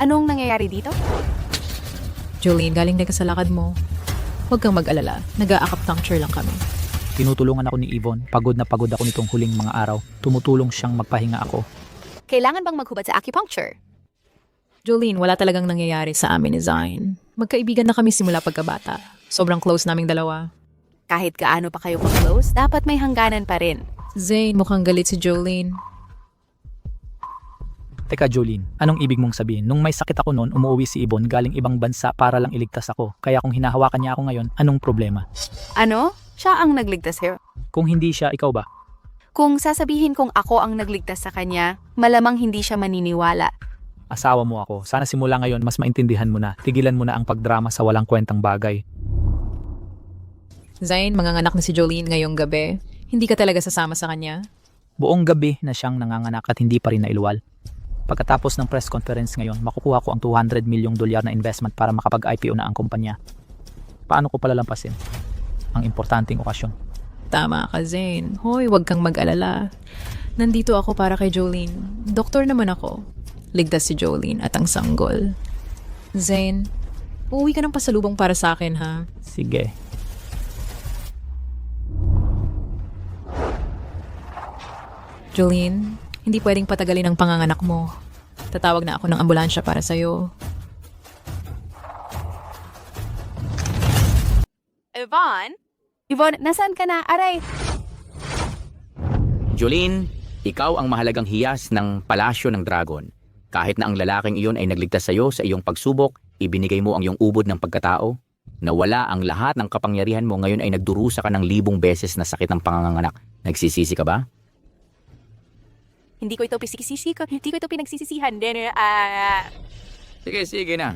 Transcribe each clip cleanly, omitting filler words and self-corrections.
Anong nangyayari dito? Jolene, galing na ka sa lakad mo. Huwag kang mag-alala. Nag-a-acupuncture lang kami. Tinutulungan ako ni Yvonne. Pagod na pagod ako nitong huling mga araw. Tumutulong siyang magpahinga ako. Kailangan bang maghubad sa acupuncture? Jolene, wala talagang nangyayari sa amin ni Zine. Magkaibigan na kami simula pagkabata. Sobrang close naming dalawa. Kahit gaano pa kayo ka-close, dapat may hangganan pa rin. Zane, mukhang galit si Jolene. Teka Jolene, anong ibig mong sabihin? Nung may sakit ako noon, umuwi si Yvonne galing ibang bansa para lang iligtas ako. Kaya kung hinahawakan niya ako ngayon, anong problema? Ano? Siya ang nagligtas sa'yo. Kung hindi siya, ikaw ba? Kung sasabihin kong ako ang nagligtas sa kanya, malamang hindi siya maniniwala. Asawa mo ako. Sana simula ngayon, mas maintindihan mo na. Tigilan mo na ang pagdrama sa walang kwentang bagay. Zine, manganganak na si Jolene ngayong gabi. Hindi ka talaga sasama sa kanya? Buong gabi na siyang nanganganak at hindi pa rin nailuwal. Pagkatapos ng press conference ngayon, makukuha ko ang $200 milyong na investment para makapag-IPO na ang kumpanya. Paano ko palalampasin ang importanteng okasyon? Tama ka, Zane. Hoy, huwag kang mag-alala. Nandito ako para kay Jolene. Doktor naman ako. Ligtas si Jolene at ang sanggol. Zane, uuwi ka ng pasalubong para sa akin, ha? Sige. Jolene, hindi pwedeng patagalin ang panganganak mo. Tatawag na ako ng ambulansya para sa'yo. Yvonne? Yvonne, nasaan ka na? Aray! Jolene, ikaw ang mahalagang hiyas ng palasyo ng dragon. Kahit na ang lalaking iyon ay nagligtas sa iyo sa iyong pagsubok, ibinigay mo ang iyong ubod ng pagkatao. Nawala ang lahat ng kapangyarihan mo, ngayon ay nagdurusa ka ng 1,000 beses na sakit ng panganganak. Nagsisisi ka ba? Hindi ko ito pinagsisisihan. Sige na.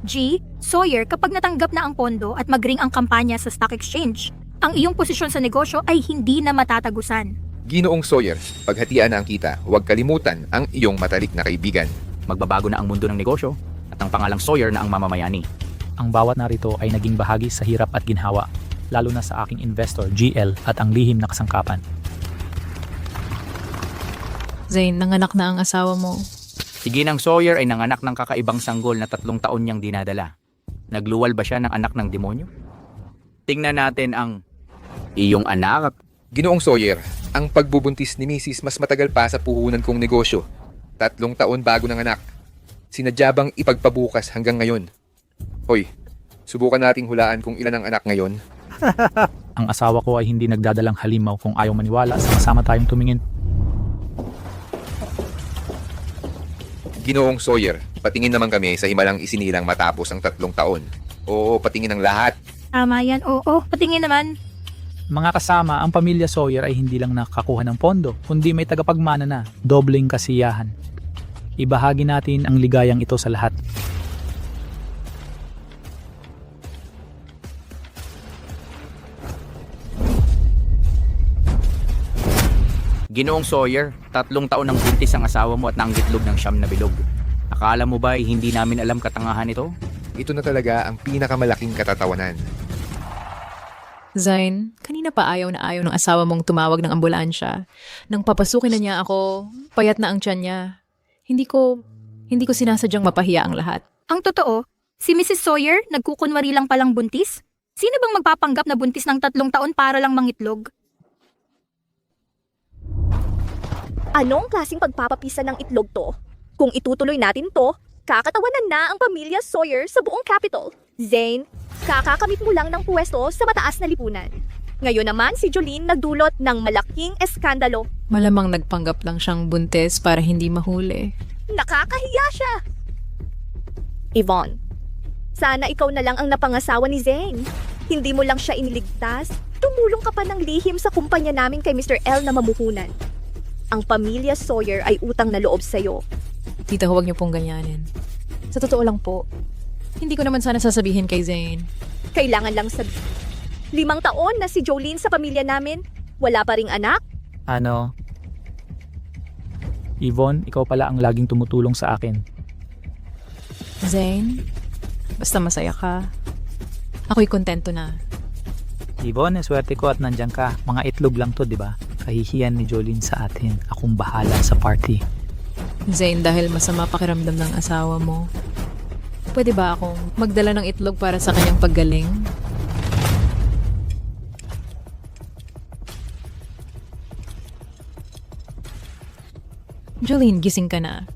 G. Sawyer, kapag natanggap na ang pondo at magring ang kampanya sa stock exchange, ang iyong posisyon sa negosyo ay hindi na matatagusan. Ginoong Sawyer, paghatian na ang kita, huwag kalimutan ang iyong matalik na kaibigan. Magbabago na ang mundo ng negosyo at ang pangalang Sawyer na ang mamamayani. Ang bawat narito ay naging bahagi sa hirap at ginhawa, lalo na sa aking investor, GL, at ang lihim na kasangkapan. Zane, nanganak na ang asawa mo. Si Ginang Sawyer ay nanganak ng kakaibang sanggol na 3 taon niyang dinadala. Nagluwal ba siya ng anak ng demonyo? Tingnan natin ang iyong anak. Ginoong Sawyer, ang pagbubuntis ni Mrs. mas matagal pa sa puhunan kong negosyo. 3 taon bago nanganak. Sinadya bang ipagpabukas hanggang ngayon? Hoy, subukan nating hulaan kung ilan ang anak ngayon. Ang asawa ko ay hindi nagdadalang halimaw. Kung ayaw maniwala, sama-sama tayong tumingin. Ginoong Sawyer, patingin naman kami sa himalang isinilang matapos ang 3 taon. Oo, patingin ang lahat. Tama yan, oo. Patingin naman. Mga kasama, ang pamilya Sawyer ay hindi lang nakakuha ng pondo, kundi may tagapagmana na, dobleng kasiyahan. Ibahagi natin ang ligayang ito sa lahat. Ginoong Sawyer, 3 taon nang buntis ang asawa mo at naanggitlog ng 9 na bilog. Akala mo ba hindi namin alam katangahan ito? Ito na talaga ang pinakamalaking katatawanan. Zine, kanina pa ayaw ng asawa mong tumawag ng ambulansya. Nang papasukin na niya ako, payat na ang tiyan niya. Hindi ko sinasadyang mapahiya ang lahat. Ang totoo, si Mrs. Sawyer nagkukunwari lang palang buntis? Sino bang magpapanggap na buntis ng 3 taon para lang mangitlog? Anong klaseng pagpapapisa ng itlog to? Kung itutuloy natin to, kakatawanan na ang pamilya Sawyer sa buong capital. Zane, kakakamit mo lang ng pwesto sa mataas na lipunan. Ngayon naman si Jolene nagdulot ng malaking eskandalo. Malamang nagpanggap lang siyang buntis para hindi mahuli. Nakakahiya siya! Yvonne, sana ikaw na lang ang napangasawa ni Zane. Hindi mo lang siya iniligtas. Tumulong ka pa ng lihim sa kumpanya namin kay Mr. L na mamuhunan. Ang pamilya Sawyer ay utang na loob sa'yo. Tita, huwag niyo pong ganyanin. Sa totoo lang po, hindi ko naman sana sasabihin kay Zane. Kailangan lang 5 taon na si Jolene sa pamilya namin. Wala pa ring anak. Ano? Yvonne, ikaw pala ang laging tumutulong sa akin. Zane, basta masaya ka. Ako'y kontento na. Yvonne, swerte ko at nandyan ka. Mga itlog lang to, di ba? Kahihiyan ni Jolene sa atin. Akong bahala sa party. Zane, dahil masama pakiramdam ng asawa mo, pwede ba akong magdala ng itlog para sa kanyang paggaling? Jolene, gising ka na.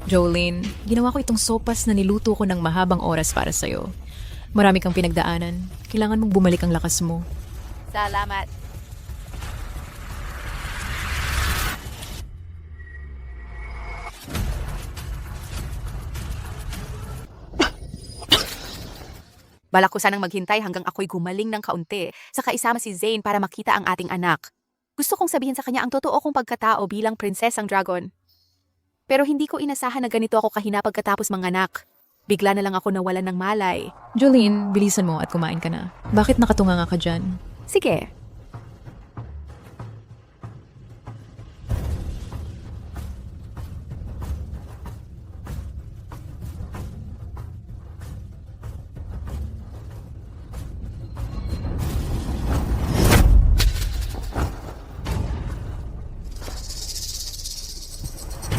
Jolene, ginawa ko itong sopas na niluto ko ng mahabang oras para sa'yo. Marami kang pinagdaanan. Kailangan mong bumalik ang lakas mo. Salamat. Balak ko sanang maghintay hanggang ako'y gumaling ng kaunti, saka isama si Zane para makita ang ating anak. Gusto kong sabihin sa kanya ang totoo kong pagkatao bilang prinsesang dragon. Pero hindi ko inasahan na ganito ako kahina pagkatapos manganak. Bigla na lang ako nawalan ng malay. Jolene, bilisan mo at kumain ka na. Bakit nakatunganga ka dyan? Sige.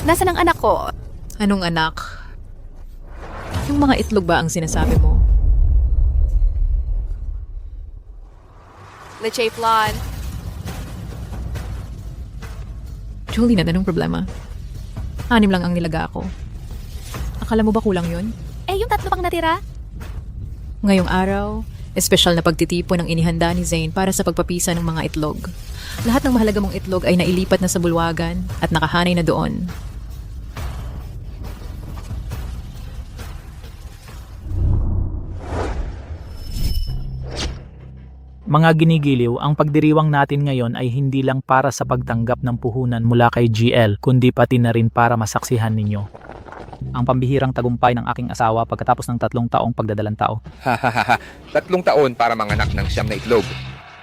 Nasaan ang anak ko? Anong anak? Yung mga itlog ba ang sinasabi mo? Leche flan. Jolene, anong problema? 6 lang ang nilaga ko. Akala mo ba kulang yun? Eh, yung 3 pang natira? Ngayong araw, espesyal na pagtitipon ang inihanda ni Zane para sa pagpapisa ng mga itlog. Lahat ng mahalaga mong itlog ay nailipat na sa bulwagan at nakahanay na doon. Mga ginigiliw, ang pagdiriwang natin ngayon ay hindi lang para sa pagtanggap ng puhunan mula kay GL, kundi pati na rin para masaksihan ninyo ang pambihirang tagumpay ng aking asawa pagkatapos ng 3 taong pagdadalang tao. Hahaha, 3 taon para manganak ng 9 na itlog.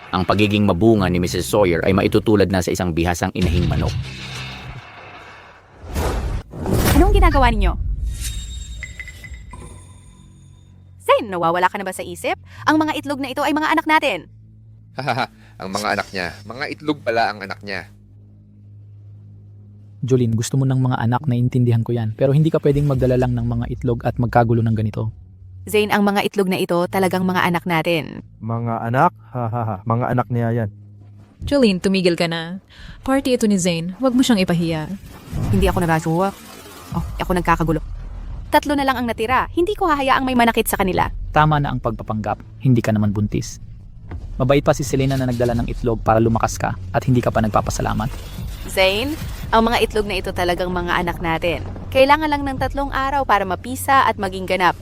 Ang pagiging mabunga ni Mrs. Sawyer ay maitutulad na sa isang bihasang inahing manok. Anong ginagawa ninyo? Zane, nawawala ka na ba sa isip? Ang mga itlog na ito ay mga anak natin. Hahaha, ang mga anak niya, mga itlog pala ang anak niya. Jolene, gusto mo ng mga anak, naiintindihan ko yan. Pero hindi ka pwedeng magdala lang ng mga itlog at magkagulo ng ganito. Zane, ang mga itlog na ito talagang mga anak natin. Mga anak? Hahaha, mga anak niya yan. Jolene, tumigil ka na. Party ito ni Zane. Huwag mo siyang ipahiya. Hindi ako nabasuwa. Oh, ako nagkakagulo. 3 na lang ang natira. Hindi ko hahayaang may manakit sa kanila. Tama na ang pagpapanggap, hindi ka naman buntis. Mabait pa si Selena na nagdala ng itlog para lumakas ka at hindi ka pa nagpapasalamat. Zane, ang mga itlog na ito talagang mga anak natin. Kailangan lang ng 3 araw para mapisa at maging ganap.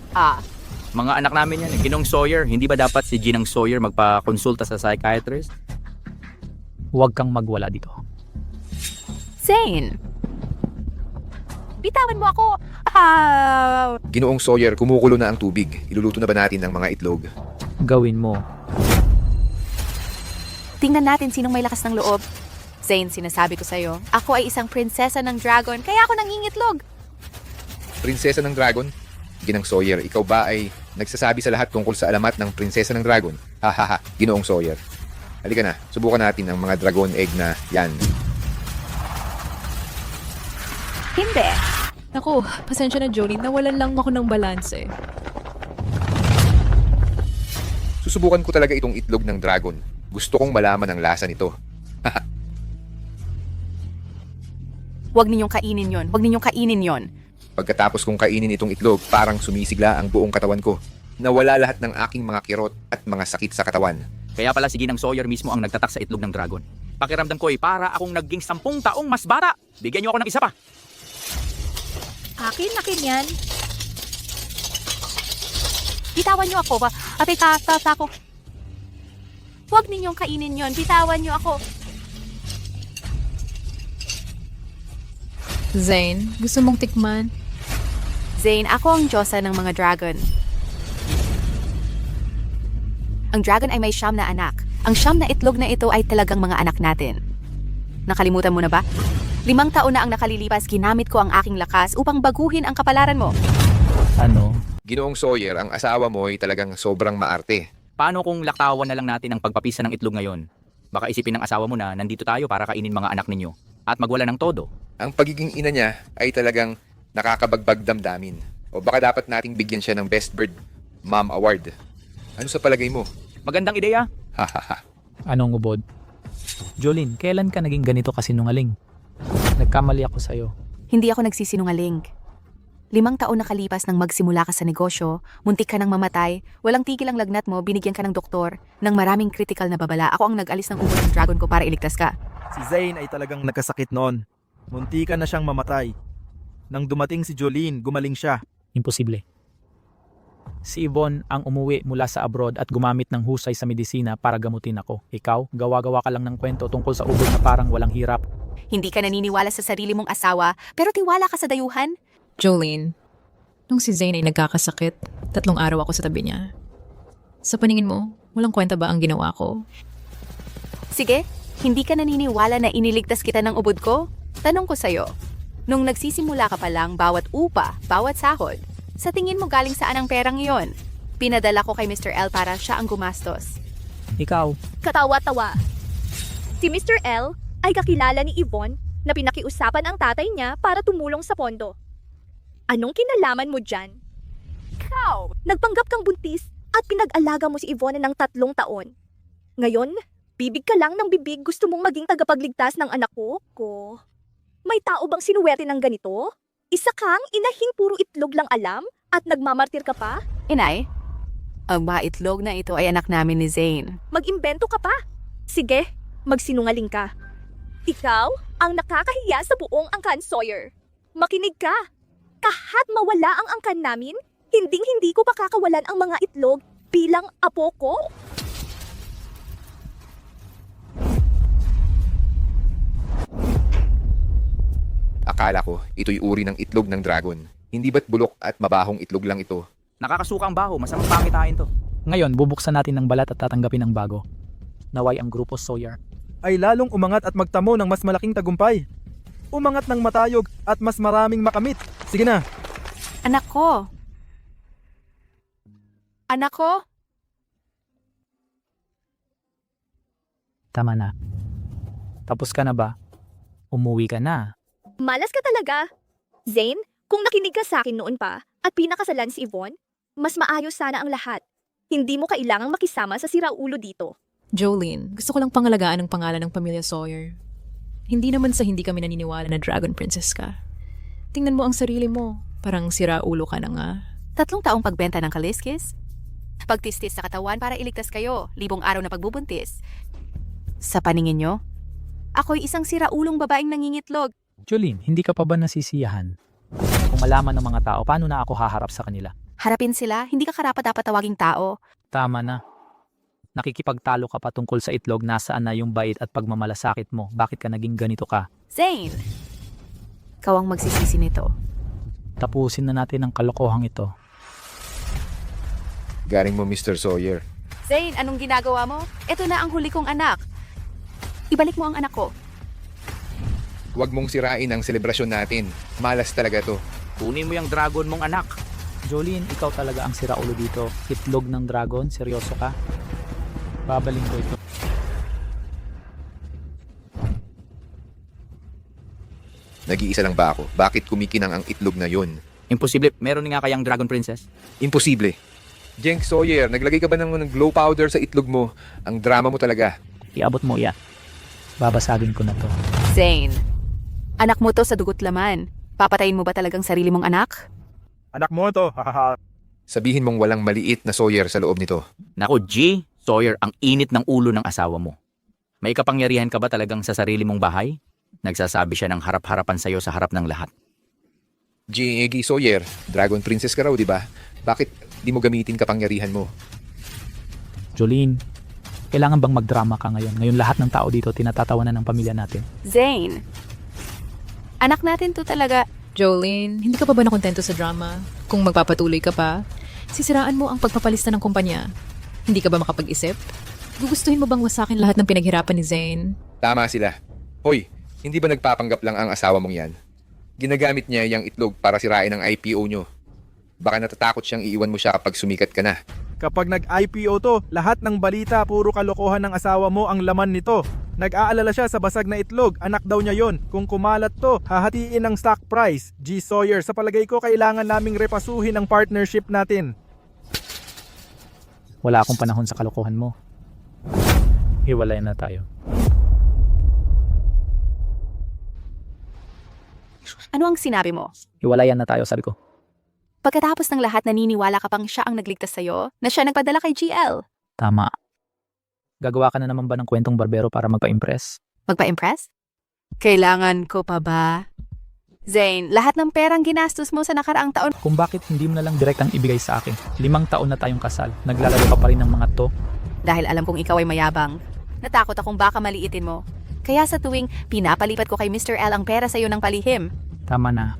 Mga anak namin yan, Ginong Sawyer. Hindi ba dapat si Ginang Sawyer magpakonsulta sa psychiatrist? Huwag kang magwala dito. Zane! Bitawan mo ako! Ginoong Sawyer, kumukulo na ang tubig. Iluluto na ba natin ang mga itlog? Gawin mo. Tingnan natin sinong may lakas ng loob. Zane, sinasabi ko sa'yo, ako ay isang prinsesa ng dragon, kaya ako nangingitlog. Prinsesa ng dragon? Ginang Sawyer, ikaw ba ay nagsasabi sa lahat tungkol sa alamat ng prinsesa ng dragon? Hahaha, Ginoong Sawyer. Halika na, subukan natin ang mga dragon egg na yan. Hindi. Naku, pasensya na Jolene. Nawalan lang ako ng balanse. Susubukan ko talaga itong itlog ng dragon. Gusto kong malaman ang lasa nito. Huwag ninyong kainin yon. Huwag ninyong kainin yon. Pagkatapos kong kainin itong itlog, parang sumisigla ang buong katawan ko. Nawala lahat ng aking mga kirot at mga sakit sa katawan. Kaya pala si Ginang Sawyer mismo ang nagtatak sa itlog ng dragon. Pakiramdam ko ay para akong naging 10 taong mas bata. Bigyan niyo ako ng isa pa. Akin yan. Bitawan niyo ako ba? Ako. Huwag ninyong kainin yon. Bitawan niyo ako. Zane, gusto mong tikman? Zane, ako ang diyosa ng mga dragon. Ang dragon ay may 9 na anak. Ang 9 na itlog na ito ay talagang mga anak natin. Nakalimutan mo na ba? 5 taon na ang nakalilipas, ginamit ko ang aking lakas upang baguhin ang kapalaran mo. Ano? Ginoong Sawyer, ang asawa mo ay talagang sobrang maarte. Paano kung laktawan na lang natin ang pagpapisa ng itlog ngayon? Baka isipin ng asawa mo na nandito tayo para kainin mga anak ninyo at magwala ng todo. Ang pagiging ina niya ay talagang nakakabagbag damdamin. O baka dapat nating bigyan siya ng Best Bird Mom Award. Ano sa palagay mo? Magandang ideya. Hahaha. Anong ubod? Jolene, kailan ka naging ganito kasinungaling? Nagkamali ako sa'yo. Hindi ako nagsisinungaling. 5 taon nakalipas nang magsimula ka sa negosyo, muntik ka nang mamatay, walang tigil ang lagnat mo, binigyan ka ng doktor, ng maraming critical na babala. Ako ang nag-alis ng ubo ng dragon ko para iligtas ka. Si Zane ay talagang nagkasakit noon. Muntikan na siyang mamatay. Nang dumating si Jolene, gumaling siya. Imposible. Si Yvonne ang umuwi mula sa abroad at gumamit ng husay sa medisina para gamutin ako. Ikaw, gawa-gawa ka lang ng kwento tungkol sa ubod na parang walang hirap. Hindi ka naniniwala sa sarili mong asawa, pero tiwala ka sa dayuhan? Jolene, nung si Zane ay nagkakasakit, 3 araw ako sa tabi niya. Sa paningin mo, walang kwenta ba ang ginawa ko? Sige, hindi ka naniniwala na iniligtas kita ng ubod ko? Tanong ko sa'yo, nung nagsisimula ka pa lang, bawat upa, bawat sahod, sa tingin mo galing saan ang perang iyon? Pinadala ko kay Mr. L para siya ang gumastos. Ikaw, Katawa-tawa. Si Mr. L ay kakilala ni Yvonne na pinakiusapan ang tatay niya para tumulong sa pondo. Anong kinalaman mo dyan? Ikaw! Nagpanggap kang buntis at pinag-alaga mo si Yvonne ng 3 taon. Ngayon, bibig ka lang ng bibig, gusto mong maging tagapagligtas ng anak ko. May tao bang sinuwerte ng ganito? Isa kang inahing puro itlog lang alam at nagmamartir ka pa? Inay, ang mga itlog na ito ay anak namin ni Zane. Mag-imbento ka pa? Sige, magsinungaling ka. Ikaw ang nakakahiya sa buong angkan, Sawyer. Makinig ka. Kahit mawala ang angkan namin, hinding-hindi ko pakakawalan ang mga itlog bilang apo ko. Akala ko, ito'y uri ng itlog ng dragon. Hindi ba't bulok at mabahong itlog lang ito? Nakakasuka ang baho, masamang pangitain to. ngayon bubuksan natin ng balat at tatanggapin ang bago. Naway ang grupo Sawyer Ay lalong umangat at magtamo ng mas malaking tagumpay. Umangat ng matayog at mas maraming makamit. Sige na. Anak ko! Anak ko! Tama na. Tapos ka na ba? Umuwi ka na. Malas ka talaga. Zane, kung nakinig ka sa akin noon pa at pinakasalan si Yvonne, mas maayos sana ang lahat. Hindi mo kailangang makisama sa siraulo dito. Jolene, gusto ko lang pangalagaan ang pangalan ng pamilya Sawyer. Hindi naman sa hindi kami naniniwala na Dragon Princess ka. Tingnan mo ang sarili mo. Parang siraulo ka na nga. 3 taong pagbenta ng kaliskis? Pagtistis sa katawan para iligtas kayo, 5 araw na pagbubuntis. Sa paningin nyo, ako'y isang siraulong babaeng nangingitlog. Jolene, hindi ka pa ba nasisiyahan? Kung malaman ng mga tao, paano na ako haharap sa kanila? Harapin sila, hindi ka karapat-dapat tawaging tao. Tama na. Nakikipagtalo ka pa tungkol sa itlog, nasaan na yung bait at pagmamalasakit mo? Bakit ka naging ganito ka? Zane! Ikaw ang magsisisi nito. Tapusin na natin ang kalokohang ito. Galing mo, Mr. Sawyer. Zane, anong ginagawa mo? Ito na ang huli kong anak. Ibalik mo ang anak ko. Huwag mong sirain ang selebrasyon natin. Malas talaga to. Kunin mo yung dragon mong anak. Jolene, ikaw talaga ang siraulo dito. Itlog ng dragon, seryoso ka? Babaling ko ito. Nag-iisa lang ba ako? Bakit kumikinang ang itlog na yon? Imposible, meron nga kayang Dragon Princess? Imposible. Jenk Sawyer, naglagay ka ba ng glow powder sa itlog mo? Ang drama mo talaga. Iabot mo yan. Babasagin ko na to. Zane, anak mo to sa dugot laman. Papatayin mo ba talagang sarili mong anak? Anak mo to. Hahaha. Sabihin mong walang maliit na Sawyer sa loob nito. Naku, G, Sawyer, ang init ng ulo ng asawa mo. May kapangyarihan ka ba talagang sa sarili mong bahay? Nagsasabi siya ng harap-harapan sa'yo sa harap ng lahat. G.G. Sawyer, Dragon Princess ka raw, di ba? Bakit di mo gamitin kapangyarihan mo? Jolene, kailangan bang magdrama ka ngayon? Ngayon lahat ng tao dito tinatatawanan ng pamilya natin. Zane, anak natin to talaga. Jolene, hindi ka pa ba nakontento sa drama? Kung magpapatuloy ka pa, sisiraan mo ang pagpapalista ng kumpanya. Hindi ka ba makapag-isip? Gugustuhin mo bang wasakin lahat ng pinaghirapan ni Zane? Tama sila. Hoy, hindi ba nagpapanggap lang ang asawa mong yan? Ginagamit niya yung itlog para sirain ang IPO nyo. Baka natatakot siyang iiwan mo siya kapag sumikat ka na. Kapag nag-IPO to, lahat ng balita puro kalokohan ng asawa mo ang laman nito. Nag-aalala siya sa basag na itlog, anak daw niya yon. Kung kumalat to, hahatiin ang stock price. G. Sawyer, sa palagay ko kailangan naming repasuhin ang partnership natin. Wala akong panahon sa kalokohan mo. Hiwalay na tayo. Ano ang sinabi mo? Hiwalayan na tayo, sabi ko. Pagkatapos ng lahat, naniniwala ka pang siya ang nagligtas sa'yo? Na siya nagpadala kay GL? Tama. Gagawa ka na naman ba ng kwentong barbero para magpa-impress? Magpa-impress? Kailangan ko pa ba? Zane, lahat ng perang ginastos mo sa nakaraang taon, Kung bakit hindi mo na lang direktang ibigay sa akin. 5 taon na tayong kasal. Naglalaro ka pa rin ng mga to. dahil alam kong ikaw ay mayabang. Natakot akong baka maliitin mo. Kaya sa tuwing pinapalipat ko kay Mr. L ang pera sa'yo ng palihim. Tama na.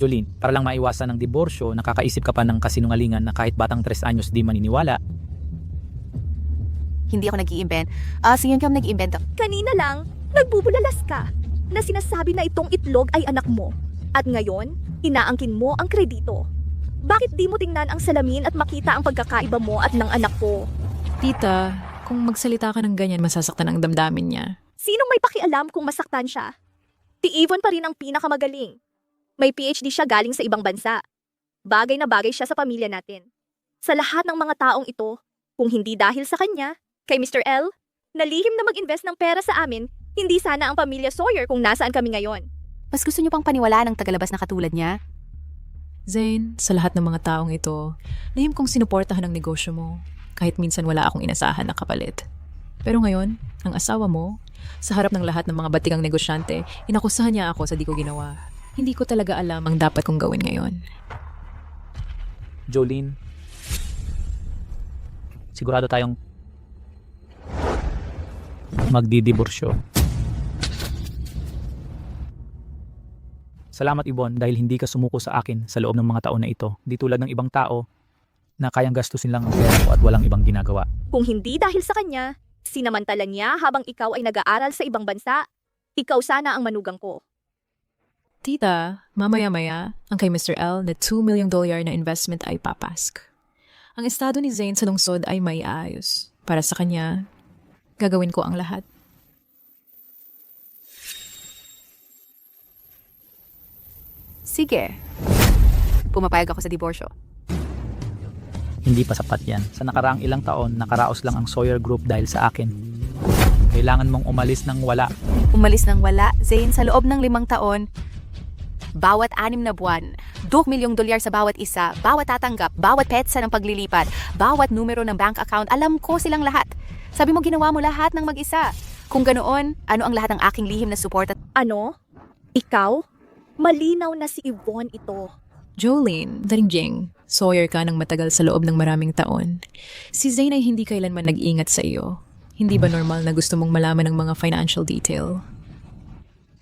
Jolene, para lang maiwasan ng diborsyo, nakakaisip ka pa ng kasinungalingan na kahit batang 3 anyos di maniniwala. Hindi ako nag-i-invent. Sige ka nag-i-invent. Kanina lang, nagbubulalas ka na sinasabi na itong itlog ay anak mo. At ngayon, inaangkin mo ang kredito. Bakit di mo tingnan ang salamin at makita ang pagkakaiba mo at ng anak ko? Tita, kung magsalita ka ng ganyan, masasaktan ang damdamin niya. Sinong may pakialam kung masaktan siya? Si Yvonne pa rin ang pinakamagaling. May PhD siya galing sa ibang bansa. Bagay na bagay siya sa pamilya natin. Sa lahat ng mga taong ito, kung hindi dahil sa kanya, kay Mr. L, nalihim na mag-invest ng pera sa amin, hindi sana ang pamilya Sawyer kung nasaan kami ngayon. Mas gusto niyo pang paniwalaan ng tagalabas na katulad niya? Zane, sa lahat ng mga taong ito, lihim kong sinuportahan ang negosyo mo, kahit minsan wala akong inasahan na kapalit. Pero ngayon, ang asawa mo, sa harap ng lahat ng mga batikang negosyante, inakusahan niya ako sa di ko ginawa. Hindi ko talaga alam ang dapat kong gawin ngayon. Jolene, sigurado tayong magdidiborsyo. Salamat, Yvonne, dahil hindi ka sumuko sa akin sa loob ng mga taon na ito. Di tulad ng ibang tao na kayang gastusin lang ang pera ko at walang ibang ginagawa. Kung hindi dahil sa kanya, sinamantala niya habang ikaw ay nag-aaral sa ibang bansa, ikaw sana ang manugang ko. Tita, mamaya-maya, ang kay Mr. L na $2 million na investment ay papask. Ang estado ni Zane sa lungsod ay may ayos. Para sa kanya, gagawin ko ang lahat. Sige. Pumapayag ako sa diborsyo. Hindi pa sapat yan. Sa nakaraang ilang taon, nakaraos lang ang Sawyer Group dahil sa akin. Kailangan mong umalis ng wala. Umalis ng wala, Zane, sa loob ng 5 taon. Bawat 6 na buwan, $2 milyong sa bawat isa, bawat tatanggap, bawat petsa ng paglilipat, bawat numero ng bank account, alam ko silang lahat. Sabi mo ginawa mo lahat ng mag-isa. Kung ganoon, ano ang lahat ng aking lihim na suporta? Ano? Ikaw? Malinaw na si Yvonne ito. Jolene, Daringjing, Sawyer ka ng matagal sa loob ng maraming taon. Si Zane ay hindi kailanman nag-ingat sa iyo. Hindi ba normal na gusto mong malaman ng mga financial detail?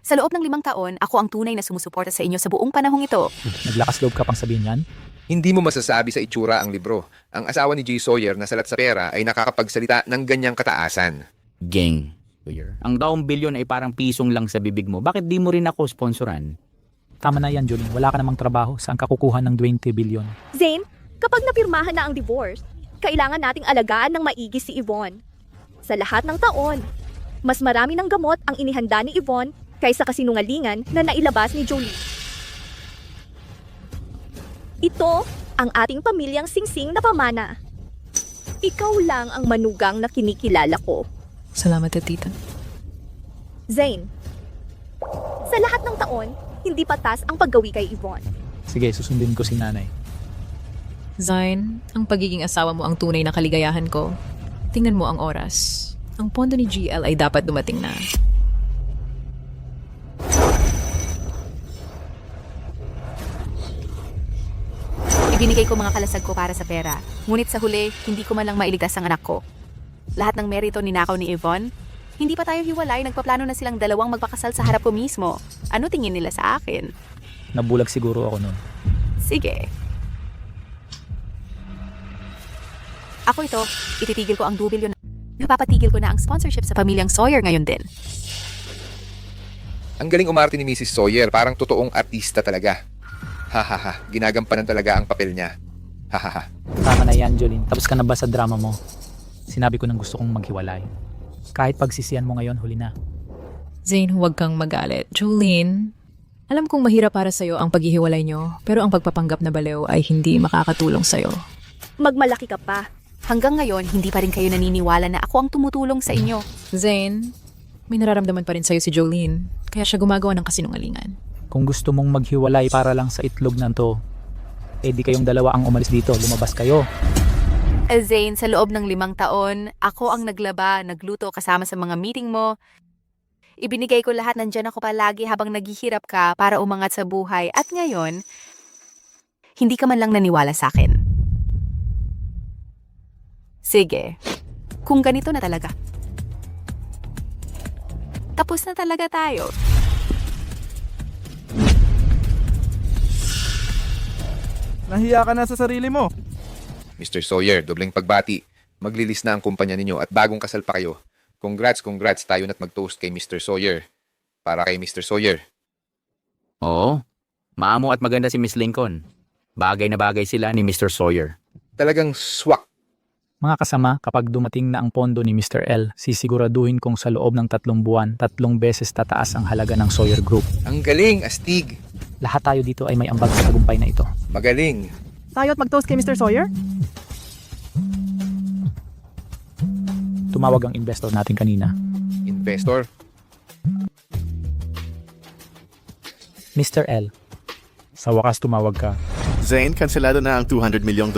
Sa loob ng 5 taon, ako ang tunay na sumusuporta sa inyo sa buong panahong ito. Naglakas loob ka pang sabihin yan? Hindi mo masasabi sa itsura ang libro. Ang asawa ni J. Sawyer na salat sa pera ay nakakapagsalita ng ganyang kataasan. Gang. Ang daong bilyon ay parang pisong lang sa bibig mo. Bakit di mo rin ako sponsoran? Tama na yan, Jolene. Wala ka namang trabaho. Saan ka kukuha ng 20 billion? Zane, kapag napirmahan na ang divorce, kailangan nating alagaan ng maigi si Yvonne. Sa lahat ng taon, mas marami ng gamot ang inihanda ni Yvonne kaysa kasinungalingan na nailabas ni Jolie. Ito ang ating pamilyang singsing na pamana. Ikaw lang ang manugang na kinikilala ko. Salamat, Tita. Zane, sa lahat ng taon, hindi patas ang paggawi kay Yvonne. Sige, susundin ko si nanay. Zane, ang pagiging asawa mo ang tunay na kaligayahan ko. Tingnan mo ang oras. Ang pondo ni GL ay dapat dumating na. Ibinigay ko mga kalasag ko para sa pera. Ngunit sa huli, hindi ko man lang mailigtas ang anak ko. Lahat ng merito ninakaw ni Yvonne. Hindi pa tayo hiwalay, nagpaplano na silang dalawang magpakasal sa harap ko mismo. Ano tingin nila sa akin? Nabulag siguro ako nun. Sige. Ako ito, ititigil ko ang $2 billion. Napapatigil ko na ang sponsorship sa pamilyang Sawyer ngayon din. Ang galing umarte ni Mrs. Sawyer, parang totoong artista talaga. Hahaha, ginagampanan talaga ang papel niya. Hahaha. Tama na yan, Jolene. Tapos ka na ba sa drama mo? Sinabi ko nang gusto kong maghiwalay. Kahit pagsisiyan mo ngayon, huli na. Zane, huwag kang magalit. Jolene, alam kong mahirap para sa'yo ang paghihiwalay nyo, pero ang pagpapanggap na baliw ay hindi makakatulong sa'yo. Magmalaki ka pa. Hanggang ngayon, hindi pa rin kayo naniniwala na ako ang tumutulong sa inyo. Zane, may nararamdaman pa rin sa'yo si Jolene, kaya siya gumagawa ng kasinungalingan. Kung gusto mong maghiwalay para lang sa itlog na to, eh di kayong dalawa ang umalis dito. Lumabas kayo. Zane, sa loob ng 5 taon, ako ang naglaba, nagluto kasama sa mga meeting mo. Ibinigay ko lahat, nandyan ako palagi habang naghihirap ka para umangat sa buhay. At ngayon, hindi ka man lang naniwala sa akin. Sige, kung ganito na talaga. Tapos na talaga tayo. Nahiya ka na sa sarili mo. Mr. Sawyer, dobleng pagbati. Maglilis na ang kumpanya ninyo at bagong kasal pa kayo. Congrats tayo na't mag-toast kay Mr. Sawyer. Para kay Mr. Sawyer. Oo, maamo at maganda si Miss Lincoln. Bagay na bagay sila ni Mr. Sawyer. Talagang swak. Mga kasama, kapag dumating na ang pondo ni Mr. L, sisiguraduhin kong sa loob ng 3 buwan, 3 beses tataas ang halaga ng Sawyer Group. Ang galing, astig. Lahat tayo dito ay may ambag sa tagumpay na ito. Magaling. Tayo at mag-toast kay Mr. Sawyer? Tumawag ang investor natin kanina. Investor. Mr. L, Sa wakas tumawag ka. Zane, kanselado na ang $200 milyong.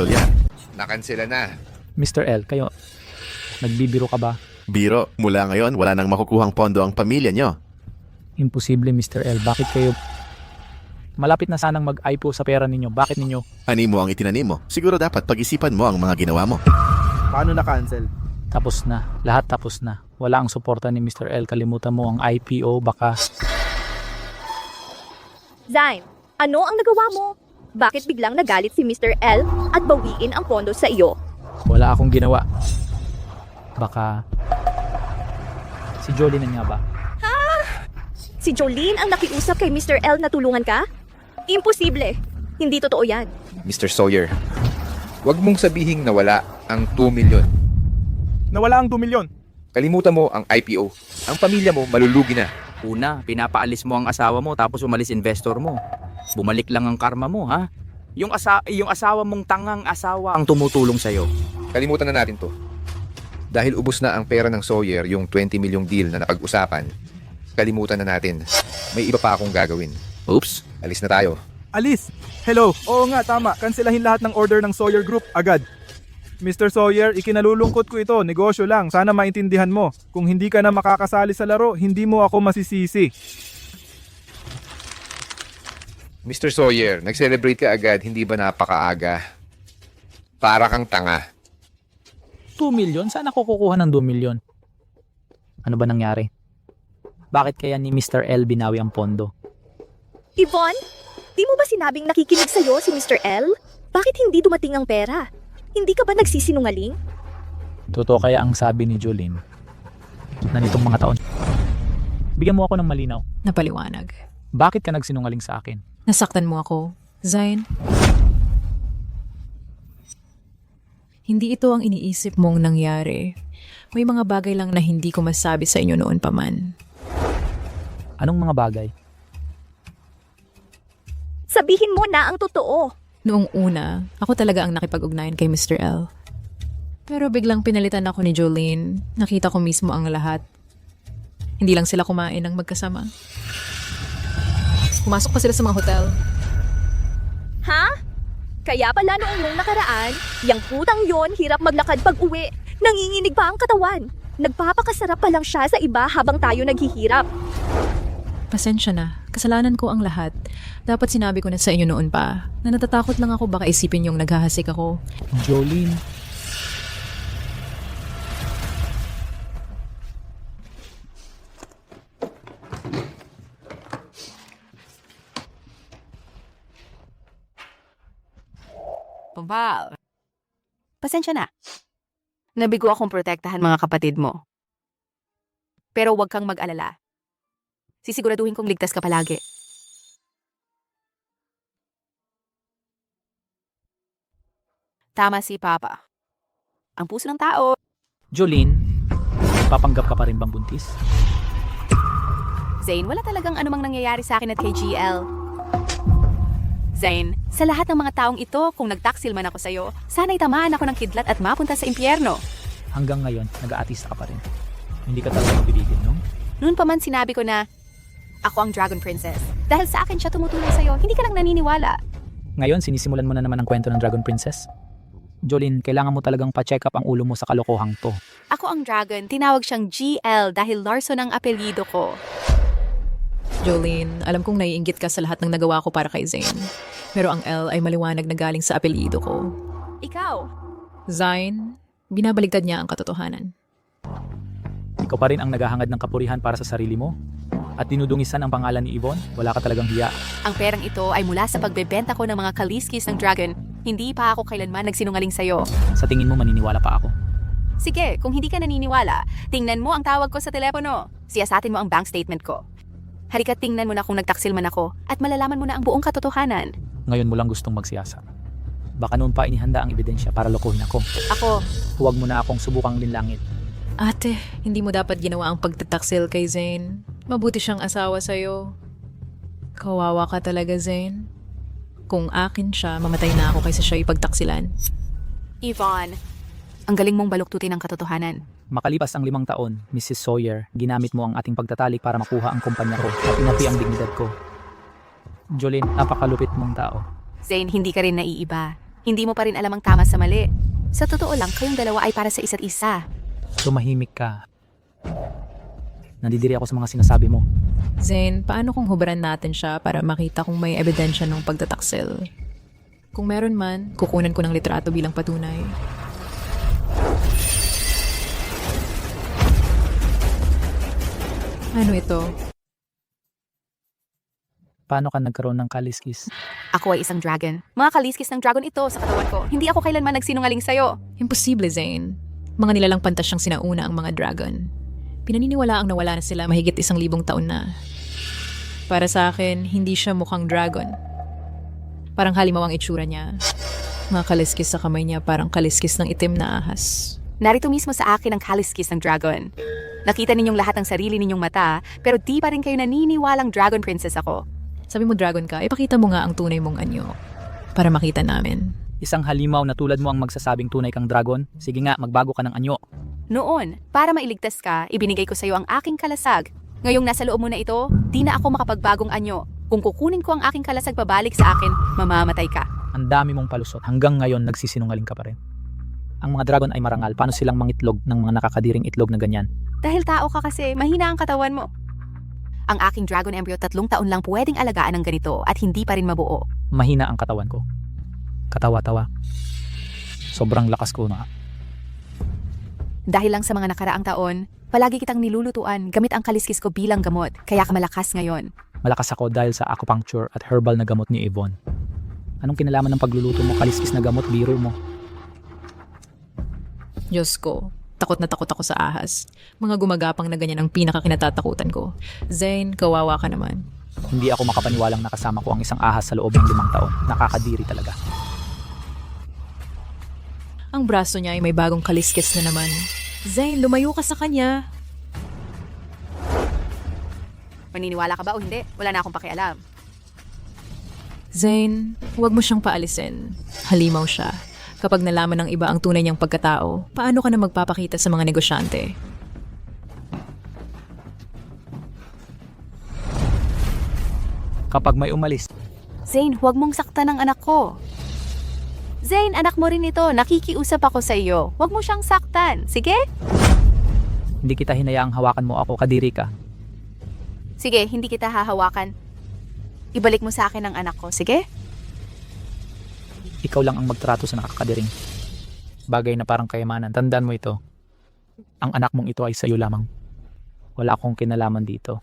Nakansela na. Mr. L, kayo, nagbibiro ka ba? Biro, mula ngayon wala nang makukuhang pondo ang pamilya nyo. Imposible, Mr. L. Bakit kayo? Malapit na sanang mag-IPO sa pera ninyo. Bakit ninyo? Ani mo ang itinanim mo. Siguro dapat pag-isipan mo ang mga ginawa mo. Paano na-cancel? Tapos na. Lahat tapos na. Wala ang suporta ni Mr. L. Kalimutan mo ang IPO. Baka Zane, ano ang nagawa mo? Bakit biglang nagalit si Mr. L at bawiin ang pondo sa iyo? wala akong ginawa. Baka si Jolene na nga ba? Si Jolene ang nakiusap kay Mr. L na tulungan ka? Imposible. Hindi totoo yan. Mr. Sawyer, huwag mong sabihing nawala ang 2 milyon. Nawala ang 2 milyon. Kalimutan mo ang IPO. Ang pamilya mo malulugi na. Una, pinapaalis mo ang asawa mo tapos umalis investor mo. Bumalik lang ang karma mo, ha? Yung asawa mong tangang asawa ang tumutulong sa'yo. Kalimutan na natin to. Dahil ubos na ang pera ng Sawyer, yung 20 milyong deal na napag-usapan, kalimutan na natin. May iba pa akong gagawin. Oops. Alis na tayo. Alice! Hello! Oo nga, tama. Kanselahin lahat ng order ng Sawyer Group agad. Mr. Sawyer, ikinalulungkot ko ito. Negosyo lang. Sana maintindihan mo. Kung hindi ka na makakasali sa laro, hindi mo ako masisisi. Mr. Sawyer, nag-celebrate ka agad, hindi ba napakaaga? Para kang tanga. 2 million? Saan ako kukuha ng 2 million? Ano ba nangyari? Bakit kaya ni Mr. L binawi ang pondo? Yvonne, di mo ba sinabing nakikinig sa'yo si Mr. L? Bakit hindi dumating ang pera? Hindi ka ba nagsisinungaling? Totoo kaya ang sabi ni Jolene na nitong mga taon? Bigyan mo ako ng malinaw. Napaliwanag. Bakit ka nagsinungaling sa akin? Nasaktan mo ako, Zain. Hindi ito ang iniisip mong nangyari. May mga bagay lang na hindi ko masabi sa inyo noon pa man. Anong mga bagay? Sabihin mo na ang totoo. Noong una, ako talaga ang nakipag-ugnayan kay Mr. L. Pero biglang pinalitan ako ni Jolene. Nakita ko mismo ang lahat. Hindi lang sila kumain ng magkasama. Pumasok pa sila sa mga hotel. Ha? Kaya pala noong nakaraan, yang putang yon hirap maglakad pag uwi. Nanginginig pa ang katawan. Nagpapakasarap pa lang siya sa iba habang tayo naghihirap. Pasensya na. Kasalanan ko ang lahat. Dapat sinabi ko na sa inyo noon pa na natatakot lang ako baka isipin yung naghahasik ako. Jolene. Pumbal. Pasensya na. Nabigo akong protektahan mga kapatid mo. Pero huwag kang mag-alala. Sisiguraduhin kong ligtas ka palagi. Tama si Papa. Ang puso ng tao. Jolene, papanggap ka pa rin bang buntis? Zane, wala talagang anumang nangyayari sa akin at kay GL. Zane, sa lahat ng mga taong ito, kung nagtaksil man ako sa'yo, sana'y tamaan ako ng kidlat at mapunta sa impyerno. Hanggang ngayon, nag-aatista ka pa rin. Hindi ka talaga mabibigil, no? Noon pa man sinabi ko na, ako ang Dragon Princess. Dahil sa akin siya tumutulong sa'yo, hindi ka lang naniniwala. Ngayon, sinisimulan mo na naman ang kwento ng Dragon Princess. Jolene, kailangan mo talagang pa-check up ang ulo mo sa kalokohang to. Ako ang Dragon, tinawag siyang GL dahil Larson ang apelyido ko. Jolene, alam kong naiinggit ka sa lahat ng nagawa ko para kay Zane. Pero ang L ay maliwanag na galing sa apelyido ko. Ikaw, Zane, binabaligtad niya ang katotohanan. Ikaw pa rin ang naghahangad ng kapurihan para sa sarili mo? At dinudungisan ang pangalan ni Yvonne? Wala ka talagang hiya. ang perang ito ay mula sa pagbebenta ko ng mga kaliskis ng Dragon. Hindi pa ako kailanman nagsinungaling sa'yo. Sa tingin mo, maniniwala pa ako. Sige, kung hindi ka naniniwala, tingnan mo ang tawag ko sa telepono. Siyasatin mo ang bank statement ko. Halika't tingnan mo na kung nagtaksil man ako at malalaman mo na ang buong katotohanan. Ngayon mo lang gustong magsiyasat. Baka noon pa inihanda ang ebidensya para lokohin ako. Ako, Huwag mo na akong subukang linlangit. Ate, hindi mo dapat ginawa ang pagtataksil kay Zane. Mabuti siyang asawa sa'yo. Kawawa ka talaga, Zane. Kung akin siya, mamatay na ako kaysa siya ipagtaksilan. Yvonne, ang galing mong baluktutin ang katotohanan. Makalipas ang 5 taon, Mrs. Sawyer, ginamit mo ang ating pagtatalik para makuha ang kumpanya ko at inapi ang dignidad ko. Jolene, napakalupit mong tao. Zane, hindi ka rin naiiba. Hindi mo pa rin alam ang tama sa mali. Sa totoo lang, kayong dalawa ay para sa isa't isa. Tumahimik ka. Nandidiri ako sa mga sinasabi mo. Zane, paano kung hubaran natin siya para makita kung may ebidensya ng pagtataksil? Kung meron man, kukunan ko ng litrato bilang patunay. Ano ito? Paano ka nagkaroon ng kaliskis? Ako ay isang dragon. Mga kaliskis ng dragon ito sa katawan ko. Hindi ako kailanman nagsinungaling sa'yo. Imposible, Zane. Mga nilalang pantas siyang sinauna ang mga dragon. Pinaniniwala ang nawala na sila mahigit 1,000 taon na. Para sa akin, hindi siya mukhang dragon. Parang halimaw ang itsura niya. Mga kaliskis sa kamay niya parang kaliskis ng itim na ahas. Narito mismo sa akin ang kaliskis ng dragon. Nakita ninyong lahat ang sarili ninyong mata, pero di pa rin kayo naniniwalang Dragon Princess ako. Sabi mo dragon ka, ipakita mo nga ang tunay mong anyo. Para makita namin. Isang halimaw na tulad mo ang magsasabing tunay kang dragon? Sige nga, magbago ka ng anyo. Noon, para mailigtas ka, ibinigay ko sa iyo ang aking kalasag. Ngayong nasa loob mo na ito, di na ako makapagbagong anyo. Kung kukunin ko ang aking kalasag pabalik sa akin, mamamatay ka. Ang dami mong palusot. Hanggang ngayon, nagsisinungaling ka pa rin. Ang mga dragon ay marangal. Paano silang mangitlog ng mga nakakadiring itlog na ganyan? Dahil tao ka kasi, mahina ang katawan mo. Ang aking dragon embryo 3 taon lang pwedeng alagaan ng ganito at hindi pa rin mabuo. Mahina ang katawan ko. Katawa-tawa. Sobrang lakas ko na. Dahil lang sa mga nakaraang taon, palagi kitang nilulutuan gamit ang kaliskis ko bilang gamot, kaya ka malakas ngayon. Malakas ako dahil sa acupuncture at herbal na gamot ni Yvonne. Anong kinalaman ng pagluluto mo? Kaliskis na gamot, biro mo. Diyos ko, takot na takot ako sa ahas. Mga gumagapang na ganyan ang pinakakinatatakutan ko. Zane, kawawa ka naman. Hindi ako makapaniwalang nakasama ko ang isang ahas sa loob ng 5 taon. Nakakadiri talaga. Ang braso niya ay may bagong kaliskis na naman. Zane, lumayo ka sa kanya. Maniniwala ka ba o hindi? Wala na akong pakialam. Zane, huwag mo siyang paalisin. Halimaw siya. Kapag nalaman ng iba ang tunay niyang pagkatao, paano ka na magpapakita sa mga negosyante? Kapag may umalis, Zane, huwag mong saktan ang anak ko. Zane, anak mo rin ito. Nakikiusap ako sa iyo. Huwag mo siyang saktan. Sige? hindi kita hinayaang hawakan mo ako, kadiri ka. Sige, hindi kita hahawakan. Ibalik mo sa akin ang anak ko. Sige? Ikaw lang ang magtrato sa nakakadiring. Bagay na parang kayamanan. Tandaan mo ito. Ang anak mong ito ay sa iyo lamang. Wala akong kinalaman dito.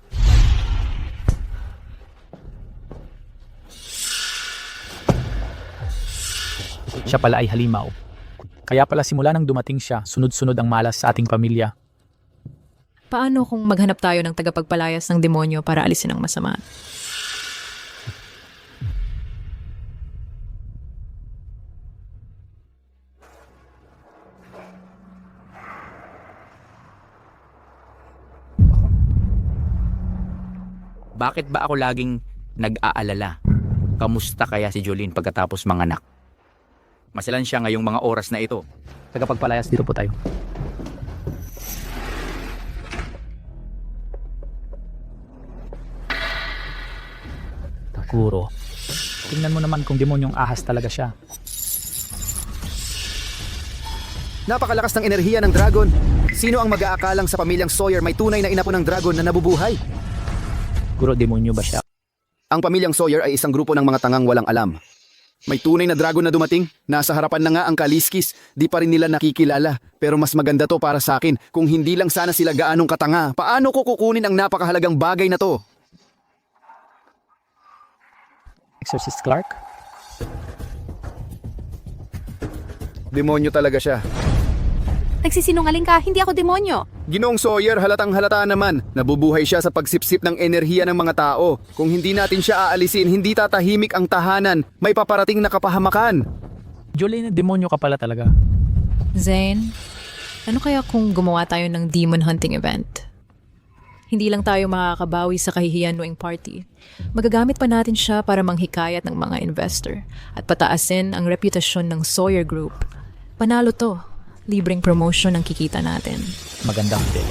Siya pala ay halimaw. Kaya pala simula nang dumating siya, sunod-sunod ang malas sa ating pamilya. Paano kung maghanap tayo ng tagapagpalayas ng demonyo para alisin ang masama? Bakit ba ako laging nag-aalala? Kamusta kaya si Jolene pagkatapos manganak? Masalan siya ngayong mga oras na ito. Tagapagpalayas dito po tayo. Takuro. Tingnan mo naman kung demonyong ahas talaga siya. Napakalakas ng enerhiya ng dragon. Sino ang mag-aakalang sa pamilyang Sawyer may tunay na inapo ng dragon na nabubuhay? Guro, demonyo ba siya? Ang pamilyang Sawyer ay isang grupo ng mga tangang walang alam. May tunay na dragon na dumating. Nasa harapan na nga ang kaliskis. Di pa rin nila nakikilala. Pero mas maganda to para sa akin. Kung hindi lang sana sila gaanong katanga, paano ko kukunin ang napakahalagang bagay na to? Exorcist Clark? Demonyo talaga siya. Nagsisinungaling ka, hindi ako demonyo. Ginoong Sawyer, halatang halata naman. Nabubuhay siya sa pagsipsip ng enerhiya ng mga tao. Kung hindi natin siya aalisin, hindi tatahimik ang tahanan. May paparating na kapahamakan. Jolene, demonyo ka pala talaga. Zane, ano kaya kung gumawa tayo ng demon hunting event? Hindi lang tayo makakabawi sa kahihiyan noong party. Magagamit pa natin siya para manghikayat ng mga investor at pataasin ang reputasyon ng Sawyer Group. Panalo to. Libreng promotion ang kikita natin. Magandang day.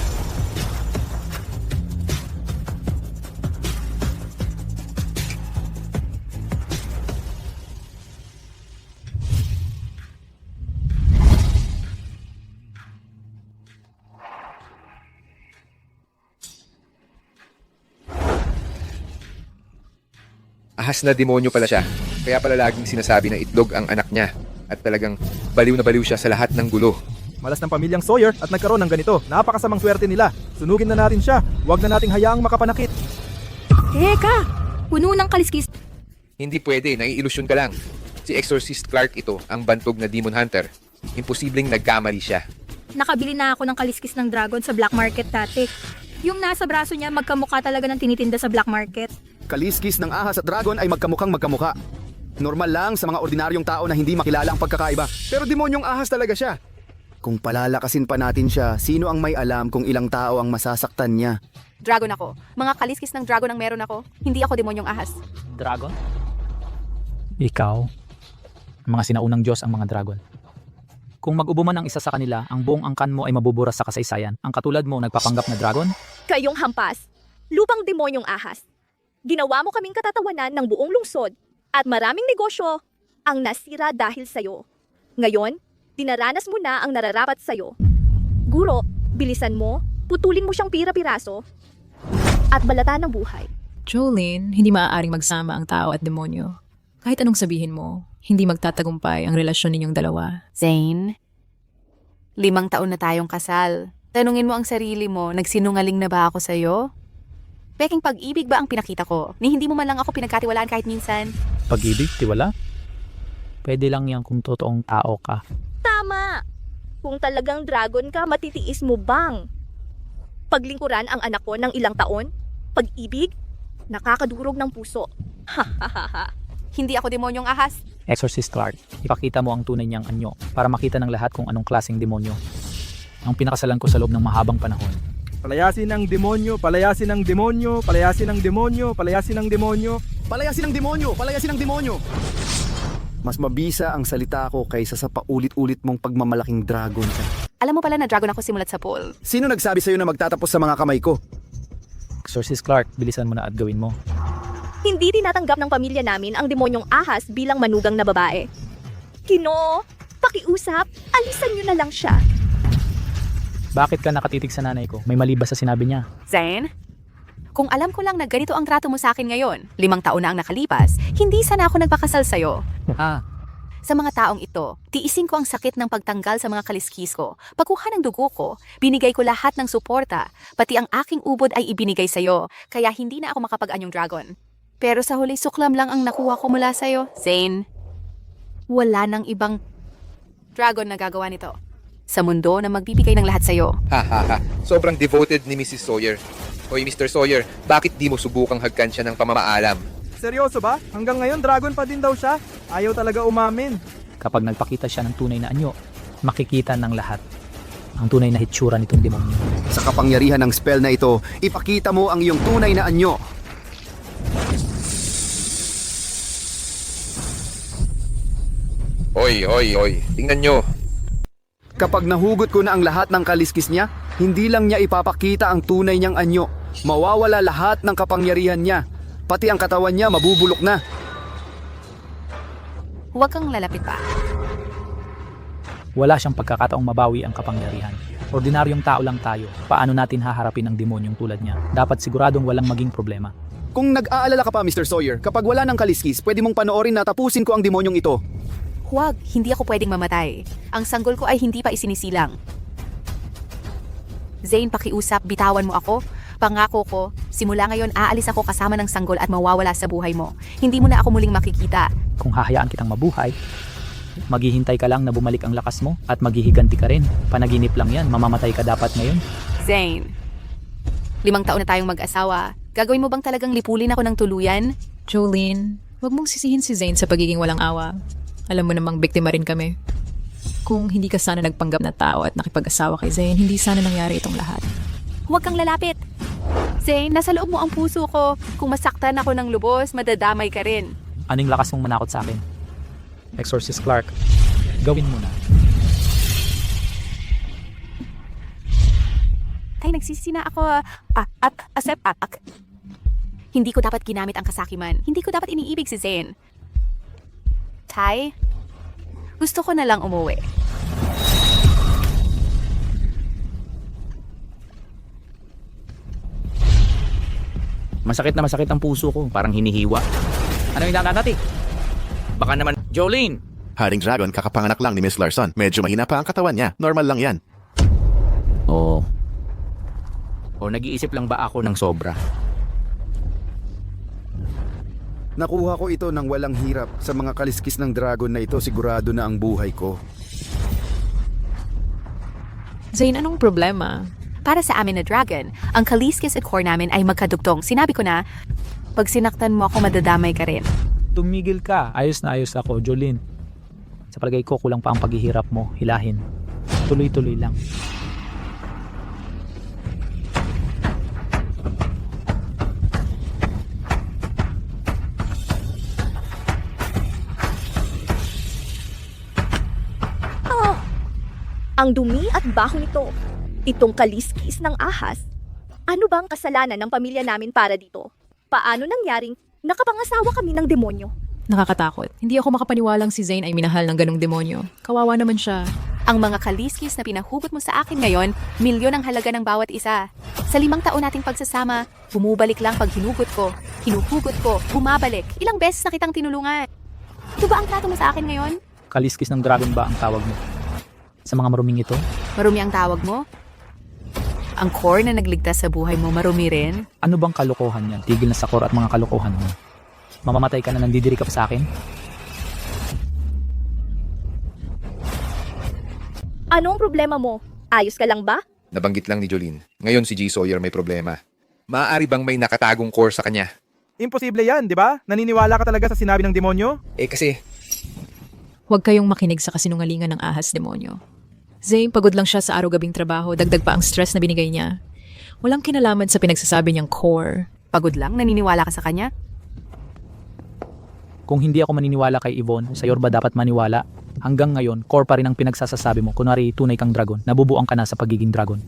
Ahas na demonyo pala siya. Kaya pala laging sinasabi na itlog ang anak niya. At talagang baliw na baliw siya sa lahat ng gulo. Malas ng pamilyang Sawyer at nagkaroon ng ganito. Napakasamang swerte nila. Sunugin na natin siya. Huwag na nating hayaang makapanakit. Teka! Puno ng kaliskis. Hindi pwede, naiilusyon ka lang. Si Exorcist Clark ito, ang bantog na demon hunter. Imposibleng nagkamali siya. Nakabili na ako ng kaliskis ng dragon sa black market dati. Yung nasa braso niya magkamukha talaga ng tinitinda sa black market. Kaliskis ng ahas at dragon ay magkamukhang magkamukha. Normal lang sa mga ordinaryong tao na hindi makilala ang pagkakaiba. Pero demonyong ahas talaga siya. Kung palalakasin pa natin siya, sino ang may alam kung ilang tao ang masasaktan niya? Dragon ako. Mga kaliskis ng dragon ang meron ako. Hindi ako demonyong ahas. Dragon? Ikaw? Mga sinaunang Diyos ang mga dragon. Kung mag-ubo man ang isa sa kanila, ang buong angkan mo ay mabuburas sa kasaysayan. Ang katulad mo nagpapanggap na dragon? Kayong hampas, lupang demonyong ahas. Ginawa mo kaming katatawanan ng buong lungsod at maraming negosyo ang nasira dahil sa'yo. Ngayon, dinaranas mo na ang nararapat sa'yo. Guro, bilisan mo, putulin mo siyang pira-piraso at balatan ng buhay. Jolene, hindi maaaring magsama ang tao at demonyo. Kahit anong sabihin mo, hindi magtatagumpay ang relasyon ninyong dalawa. Zane, 5 taon na tayong kasal. Tanungin mo ang sarili mo, nagsinungaling na ba ako sa'yo? Peking pag-ibig ba ang pinakita ko? Ni hindi mo man lang ako pinagkatiwalaan kahit minsan. Pag-ibig, tiwala? Pwede lang yan kung totoong tao ka. Tama! Kung talagang dragon ka, matitiis mo bang? Paglingkuran ang anak ko ng ilang taon? Pag-ibig? Nakakadurog ng puso. Hindi ako demonyong ahas. Exorcist Clark, ipakita mo ang tunay niyang anyo para makita ng lahat kung anong klaseng demonyo. Ang pinakasalan ko sa loob ng mahabang panahon. Palayasin ng demonyo, palayasin ng demonyo, palayasin ng demonyo, palayasin ng demonyo. Palayasin ng demonyo! Palayasin ng demonyo! Mas mabisa ang salita ko kaysa sa paulit-ulit mong pagmamalaking dragon ka. Alam mo pala na dragon ako simulat sa pool. Sino nagsabi sa'yo na magtatapos sa mga kamay ko? Exorcist Clark, bilisan mo na at gawin mo. Hindi tinatanggap ng pamilya namin ang demonyong ahas bilang manugang na babae. Kino, pakiusap, alisan niyo na lang siya. Bakit ka nakatitig sa nanay ko? May mali ba sa sinabi niya? Zane, kung alam ko lang na ganito ang trato mo sa akin ngayon, 5 taon na ang nakalipas, hindi sana ako nagpakasal sa'yo. Sa mga taong ito, tiisin ko ang sakit ng pagtanggal sa mga kaliskis ko. Pagkuha ng dugo ko, binigay ko lahat ng suporta, pati ang aking ubod ay ibinigay sa'yo, kaya hindi na ako makapag-anyong dragon. Pero sa huli, suklam lang ang nakuha ko mula sa'yo. Zane, wala nang ibang dragon na gagawa nito. Sa mundo na magbibigay ng lahat sa'yo. Ha ha ha. Sobrang devoted ni Mrs. Sawyer. Hoy Mr. Sawyer, bakit di mo subukang hagkan siya ng pamamaalam? Seryoso ba? Hanggang ngayon dragon pa din daw siya. Ayaw talaga umamin. Kapag nagpakita siya ng tunay na anyo, makikita ng lahat ang tunay na hitsura nitong demonyo. Sa kapangyarihan ng spell na ito, ipakita mo ang iyong tunay na anyo. Hoy. Tingnan nyo. Kapag nahugot ko na ang lahat ng kaliskis niya, hindi lang niya ipapakita ang tunay niyang anyo. Mawawala lahat ng kapangyarihan niya. Pati ang katawan niya mabubulok na. Huwag kang lalapit pa. Wala siyang pagkakataong mabawi ang kapangyarihan. Ordinaryong tao lang tayo. Paano natin haharapin ang demonyong tulad niya? Dapat siguradong walang maging problema. Kung nag-aalala ka pa, Mr. Sawyer, kapag wala ng kaliskis, pwede mong panoorin na tapusin ko ang demonyong ito. Huwag, hindi ako pwedeng mamatay. Ang sanggol ko ay hindi pa isinisilang. Zane, pakiusap, bitawan mo ako. Pangako ko, simula ngayon aalis ako kasama ng sanggol at mawawala sa buhay mo. Hindi mo na ako muling makikita. Kung hahayaan kitang mabuhay, maghihintay ka lang na bumalik ang lakas mo at maghihiganti ka rin. Panaginip lang yan, mamamatay ka dapat ngayon. Zane, 5 taon na tayong mag-asawa. Gagawin mo bang talagang lipulin ako ng tuluyan? Jolene, wag mong sisihin si Zane sa pagiging walang awa. Alam mo namang biktima rin kami. Kung hindi ka sana nagpanggap na tao at nakipag-asawa kay Zane, hindi sana nangyari itong lahat. Huwag kang lalapit. Zane, nasa loob mo ang puso ko. Kung masaktan ako ng lubos, madadamay ka rin. Anong lakas mong manakot sa akin? Exorcist Clark, gawin mo na. Tay, nagsisisi na ako. Hindi ko dapat ginamit ang kasakiman. Hindi ko dapat iniibig si Zane. Tay, gusto ko na lang umuwi. Masakit na masakit ang puso ko. Parang hinihiwa. Ano yung nananati? Baka naman, Jolene! Haring Dragon, kakapanganak lang ni Miss Larson. Medyo mahina pa ang katawan niya. Normal lang yan. Oo. O nag-iisip lang ba ako ng sobra? Nakuha ko ito ng walang hirap. Sa mga kaliskis ng dragon na ito, sigurado na ang buhay ko. Zane, anong problema? Para sa amin na dragon, ang kaliskis at core namin ay magkadugtong. Sinabi ko na, pag sinaktan mo ako, madadamay ka rin. Tumigil ka. Ayos na ayos ako, Jolene. Sa palagay ko, kulang pa ang paghihirap mo. Hilahin. Tuloy-tuloy lang. Ang dumi at baho nito. Itong kaliskis ng ahas. Ano bang kasalanan ng pamilya namin para dito? Paano nangyaring nakapangasawa kami ng demonyo? Nakakatakot. Hindi ako makapaniwalang si Zane ay minahal ng ganong demonyo. Kawawa naman siya. Ang mga kaliskis na pinahugot mo sa akin ngayon, milyon ang halaga ng bawat isa. Sa 5 taon nating pagsasama, bumubalik lang pag hinugot ko, hinuhugot ko, bumabalik. Ilang beses na kitang tinulungan. Ito ba ang trato mo sa akin ngayon? Kaliskis ng dragon ba ang tawag mo? Sa mga maruming ito? Marumi ang tawag mo? Ang core na nagligtas sa buhay mo, marumi rin? Ano bang kalokohan yan? Tigil na sa core at mga kalokohan mo. Mamamatay ka na, nandidiri ka pa sa akin? Anong problema mo? Ayos ka lang ba? Nabanggit lang ni Jolene. Ngayon si G. Sawyer may problema. Maaari bang may nakatagong core sa kanya? Imposible yan, di ba? Naniniwala ka talaga sa sinabi ng demonyo? Kasi Huwag kayong makinig sa kasinungalingan ng ahas demonyo. Zane, pagod lang siya sa araw-gabing trabaho, dagdag pa ang stress na binigay niya. Walang kinalaman sa pinagsasabi niyang core. Pagod lang? Naniniwala ka sa kanya? Kung hindi ako maniniwala kay Yvonne, sa'yo ba dapat maniwala? Hanggang ngayon, core pa rin ang pinagsasasabi mo. Kunwari, tunay kang dragon. Nabubuang ka na sa pagiging dragon.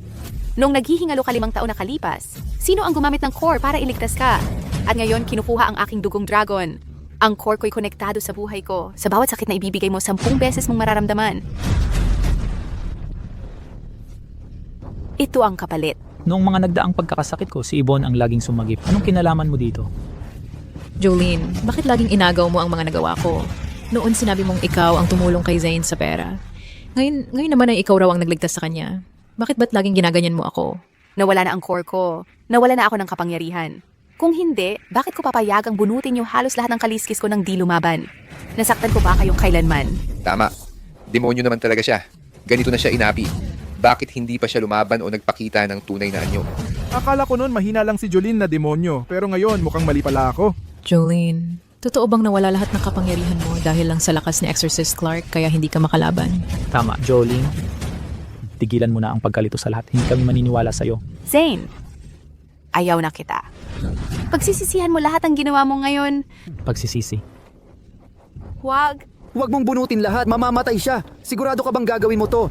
Nung naghihingalo ka 5 taon na kalipas, sino ang gumamit ng core para iligtas ka? At ngayon, kinukuha ang aking dugong dragon. Ang core ko'y konektado sa buhay ko. Sa bawat sakit na ibibigay mo, 10 beses mong mararamdaman. Ito ang kapalit. Noong mga nagdaang pagkakasakit ko, si Yvonne ang laging sumagip. Anong kinalaman mo dito? Jolene, bakit laging inagaw mo ang mga nagawa ko? Noon sinabi mong ikaw ang tumulong kay Zane sa pera. Ngayon naman ay ikaw raw ang nagligtas sa kanya. Bakit ba't laging ginaganyan mo ako? Nawala na ang core ko. Nawala na ako ng kapangyarihan. Kung hindi, bakit ko papayagang bunutin yung halos lahat ng kaliskis ko ng di lumaban? Nasaktan ko ba kayong kailanman? tama. Demonyo naman talaga siya. Ganito na siya inapi. Bakit hindi pa siya lumaban o nagpakita ng tunay na anyo? Akala ko noon mahina lang si Jolene na demonyo, pero ngayon mukhang mali pala ako. Jolene, totoo bang nawala lahat ng kapangyarihan mo dahil lang sa lakas ni Exorcist Clark kaya hindi ka makalaban? Tama, Jolene. Tigilan mo na ang pagkalito sa lahat. Hindi kami maniniwala sa'yo. Zane, ayaw na kita. Pagsisisihan mo lahat ang ginawa mo ngayon. Pagsisisi. Huwag. Huwag mong bunutin lahat, mamamatay siya. Sigurado ka bang gagawin mo to?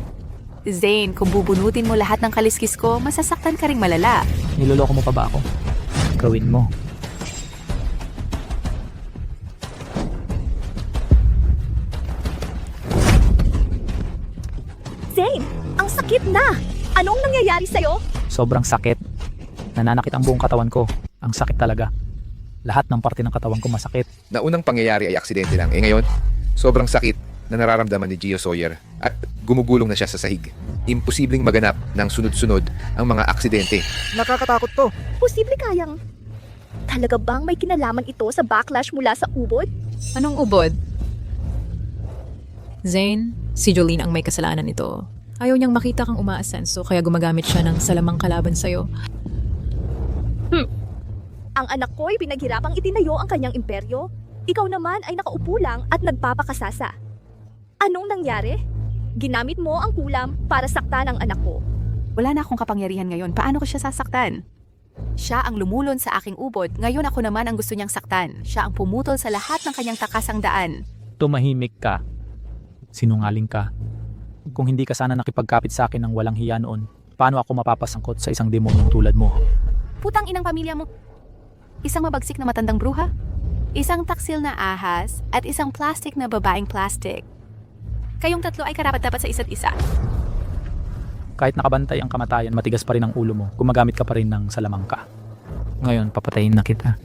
Zane, kung bubunutin mo lahat ng kaliskis ko, masasaktan ka ring malala. Niloloko mo pa ba ako? Gawin mo. Zane, ang sakit na! Anong nangyayari sa'yo? Sobrang sakit. Nananakit ang buong katawan ko. Ang sakit talaga. Lahat ng parte ng katawan ko masakit. Naunang pangyayari ay aksidente lang. Ngayon, sobrang sakit na nararamdaman ni Gio Sawyer at gumugulong na siya sa sahig. Imposibleng maganap ng sunod-sunod ang mga aksidente. Nakakatakot to. Posible kayang... Talaga bang may kinalaman ito sa backlash mula sa ubod? Anong ubod? Zane, si Jolene ang may kasalanan nito. Ayaw niyang makita kang umaasenso kaya gumagamit siya ng salamang kalaban sa'yo. Ang anak ko'y pinaghirapang itinayo ang kanyang imperyo. Ikaw naman ay nakaupo lang at nagpapakasasa. Anong nangyari? Ginamit mo ang kulam para saktan ang anak ko. Wala na akong kapangyarihan ngayon. Paano ko siya sasaktan? Siya ang lumulon sa aking ubod. Ngayon ako naman ang gusto niyang saktan. Siya ang pumutol sa lahat ng kanyang takasang daan. Tumahimik ka. Sinungaling ka. Kung hindi ka sana nakipagkapit sa akin ng walang hiya noon, paano ako mapapasangkot sa isang demonyong tulad mo? Putang inang pamilya mo. Isang mabagsik na matandang bruha, isang taksil na ahas, at isang plastic na babaeng plastic. Kayong tatlo ay karapat-dapat sa isa't isa. Kahit nakabantay ang kamatayan, matigas pa rin ang ulo mo. Gumagamit ka pa rin ng salamangka. Ngayon, papatayin na kita.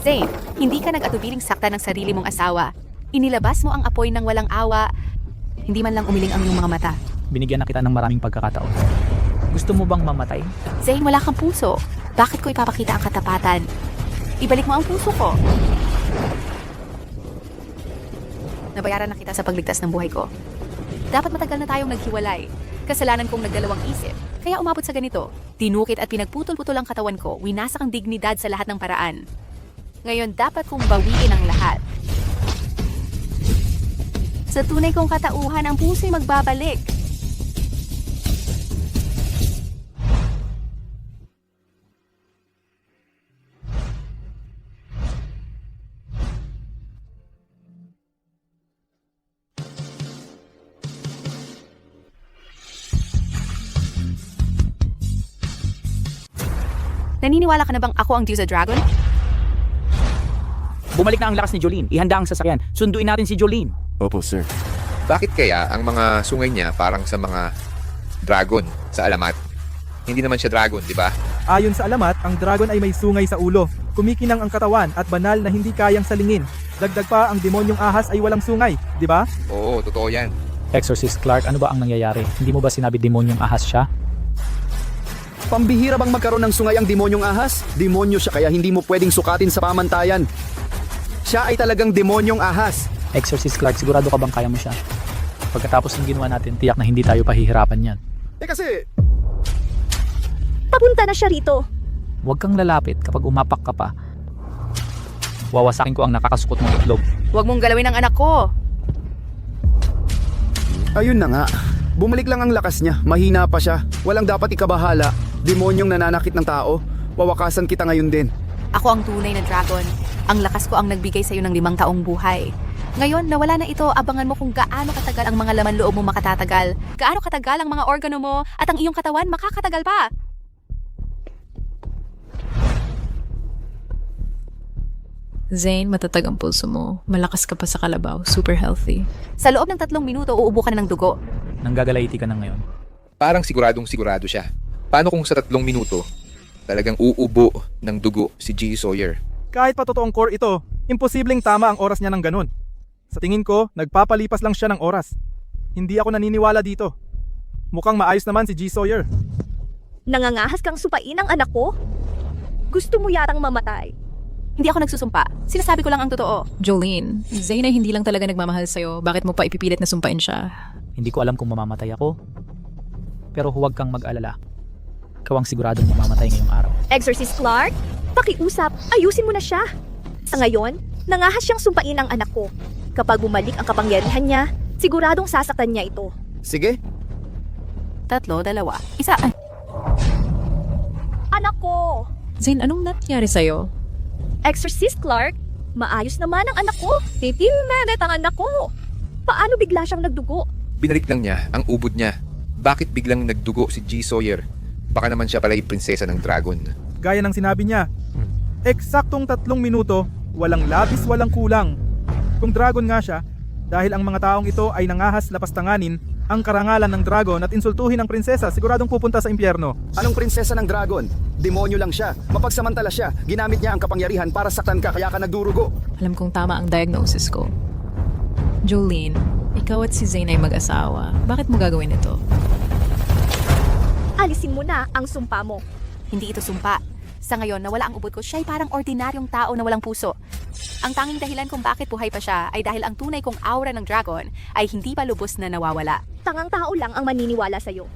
Zane, hindi ka nag-atubiling sakta ng sarili mong asawa. Inilabas mo ang apoy ng walang awa. Hindi man lang umiling ang iyong mga mata. Binigyan na kita ng maraming pagkakataon. Gusto mo bang mamatay? Zane, wala kang puso. Bakit ko ipapakita ang katapatan? Ibalik mo ang puso ko. Nabayaran na kita sa pagligtas ng buhay ko. Dapat matagal na tayong naghiwalay. Kasalanan kong nagdalawang isip. Kaya umabot sa ganito. Tinukit at pinagputol-putol ang katawan ko. Winasak ang dignidad sa lahat ng paraan. Ngayon, dapat kong bawiin ang lahat. Sa tunay kong katauhan, ang puso'y magbabalik. Naniniwala ka na bang ako ang Diyos sa Dragon? Bumalik na ang lakas ni Jolene. Ihanda ang sasakyan. Sunduin natin si Jolene. Opo, sir. Bakit kaya ang mga sungay niya parang sa mga dragon sa alamat? Hindi naman siya dragon, di ba? Ayon sa alamat, ang dragon ay may sungay sa ulo. Kumikinang ang katawan at banal na hindi kayang salingin. Dagdag pa, ang demonyong ahas ay walang sungay, di ba? Oo, totoo yan. Exorcist Clark, ano ba ang nangyayari? Hindi mo ba sinabi demonyong ahas siya? Pambihira bang magkaroon ng sungay ang demonyong ahas? Demonyo siya kaya hindi mo pwedeng sukatin sa pamantayan. Siya ay talagang demonyong ahas. Exorcist Clark, sigurado ka bang kaya mo siya? Pagkatapos ng ginawa natin, tiyak na hindi tayo pahihirapan yan. Kasi... Papunta na siya rito. Huwag kang lalapit kapag umapak ka pa. Wawasakin ko ang nakakasukot mong itlog. Huwag mong galawin ang anak ko. Ayun na nga. Bumalik lang ang lakas niya. Mahina pa siya. Walang dapat ikabahala. Demonyong nananakit ng tao. Wawakasan kita ngayon din. Ako ang tunay na dragon. Ang lakas ko ang nagbigay sa iyo ng 5 taong buhay. Ngayon, nawala na ito, abangan mo kung gaano katagal ang mga laman loob mo makatatagal. Gaano katagal ang mga organo mo at ang iyong katawan makakatagal pa. Zane, matatag ang pulso mo. Malakas ka pa sa kalabaw. Super healthy. Sa loob ng 3 minuto, uubo ka na ng dugo. Nanggagalaiti ka na ngayon. Parang siguradong sigurado siya. Paano kung sa 3 minuto, talagang uubo ng dugo si G. Sawyer? Kahit pa totoong core ito, imposibleng tama ang oras niya ng ganun. Sa tingin ko, nagpapalipas lang siya ng oras. Hindi ako naniniwala dito. Mukhang maayos naman si G. Sawyer. Nangangahas kang supain ang anak ko? Gusto mo yatang mamatay. Hindi ako nagsusumpa. Sinasabi ko lang ang totoo. Jolene, Zane ay hindi lang talaga nagmamahal sa'yo. Bakit mo pa ipipilit na sumpain siya? Hindi ko alam kung mamamatay ako. Pero huwag kang mag-alala. Ikaw ang siguradong mamamatay ngayong araw. Exorcist Clark, pakiusap, ayusin mo na siya. Sa ngayon, nangahas siyang sumpain ang anak ko. Kapag bumalik ang kapangyarihan niya, siguradong sasaktan niya ito. Sige, 3, 2, 1. Anak ko! Zane, anong nangyari sa'yo? Exorcist Clark, maayos naman ang anak ko. Titilmenet ang anak ko. Paano bigla siyang nagdugo? Binalik lang niya ang ubod niya. Bakit biglang nagdugo si G. Sawyer? Baka naman siya pala yung prinsesa ng dragon. Gaya ng sinabi niya, eksaktong 3 minuto, walang labis, walang kulang. Kung dragon nga siya, dahil ang mga taong ito ay nangahas lapastanganin ang karangalan ng dragon at insultuhin ang prinsesa, siguradong pupunta sa impyerno. anong prinsesa ng dragon? Demonyo lang siya. Mapagsamantala siya. Ginamit niya ang kapangyarihan para saktan ka kaya ka nagdurugo. Alam kong tama ang diagnosis ko. Jolene, ikaw at si Zane ay mag-asawa. Bakit mo gagawin ito? Alisin mo na ang sumpa mo. Hindi ito sumpa. Sa ngayon, nawala ang ubod ko, siya ay parang ordinaryong tao na walang puso. Ang tanging dahilan kung bakit buhay pa siya ay dahil ang tunay kong aura ng dragon ay hindi pa lubos na nawawala. Tangang tao lang ang maniniwala sa'yo.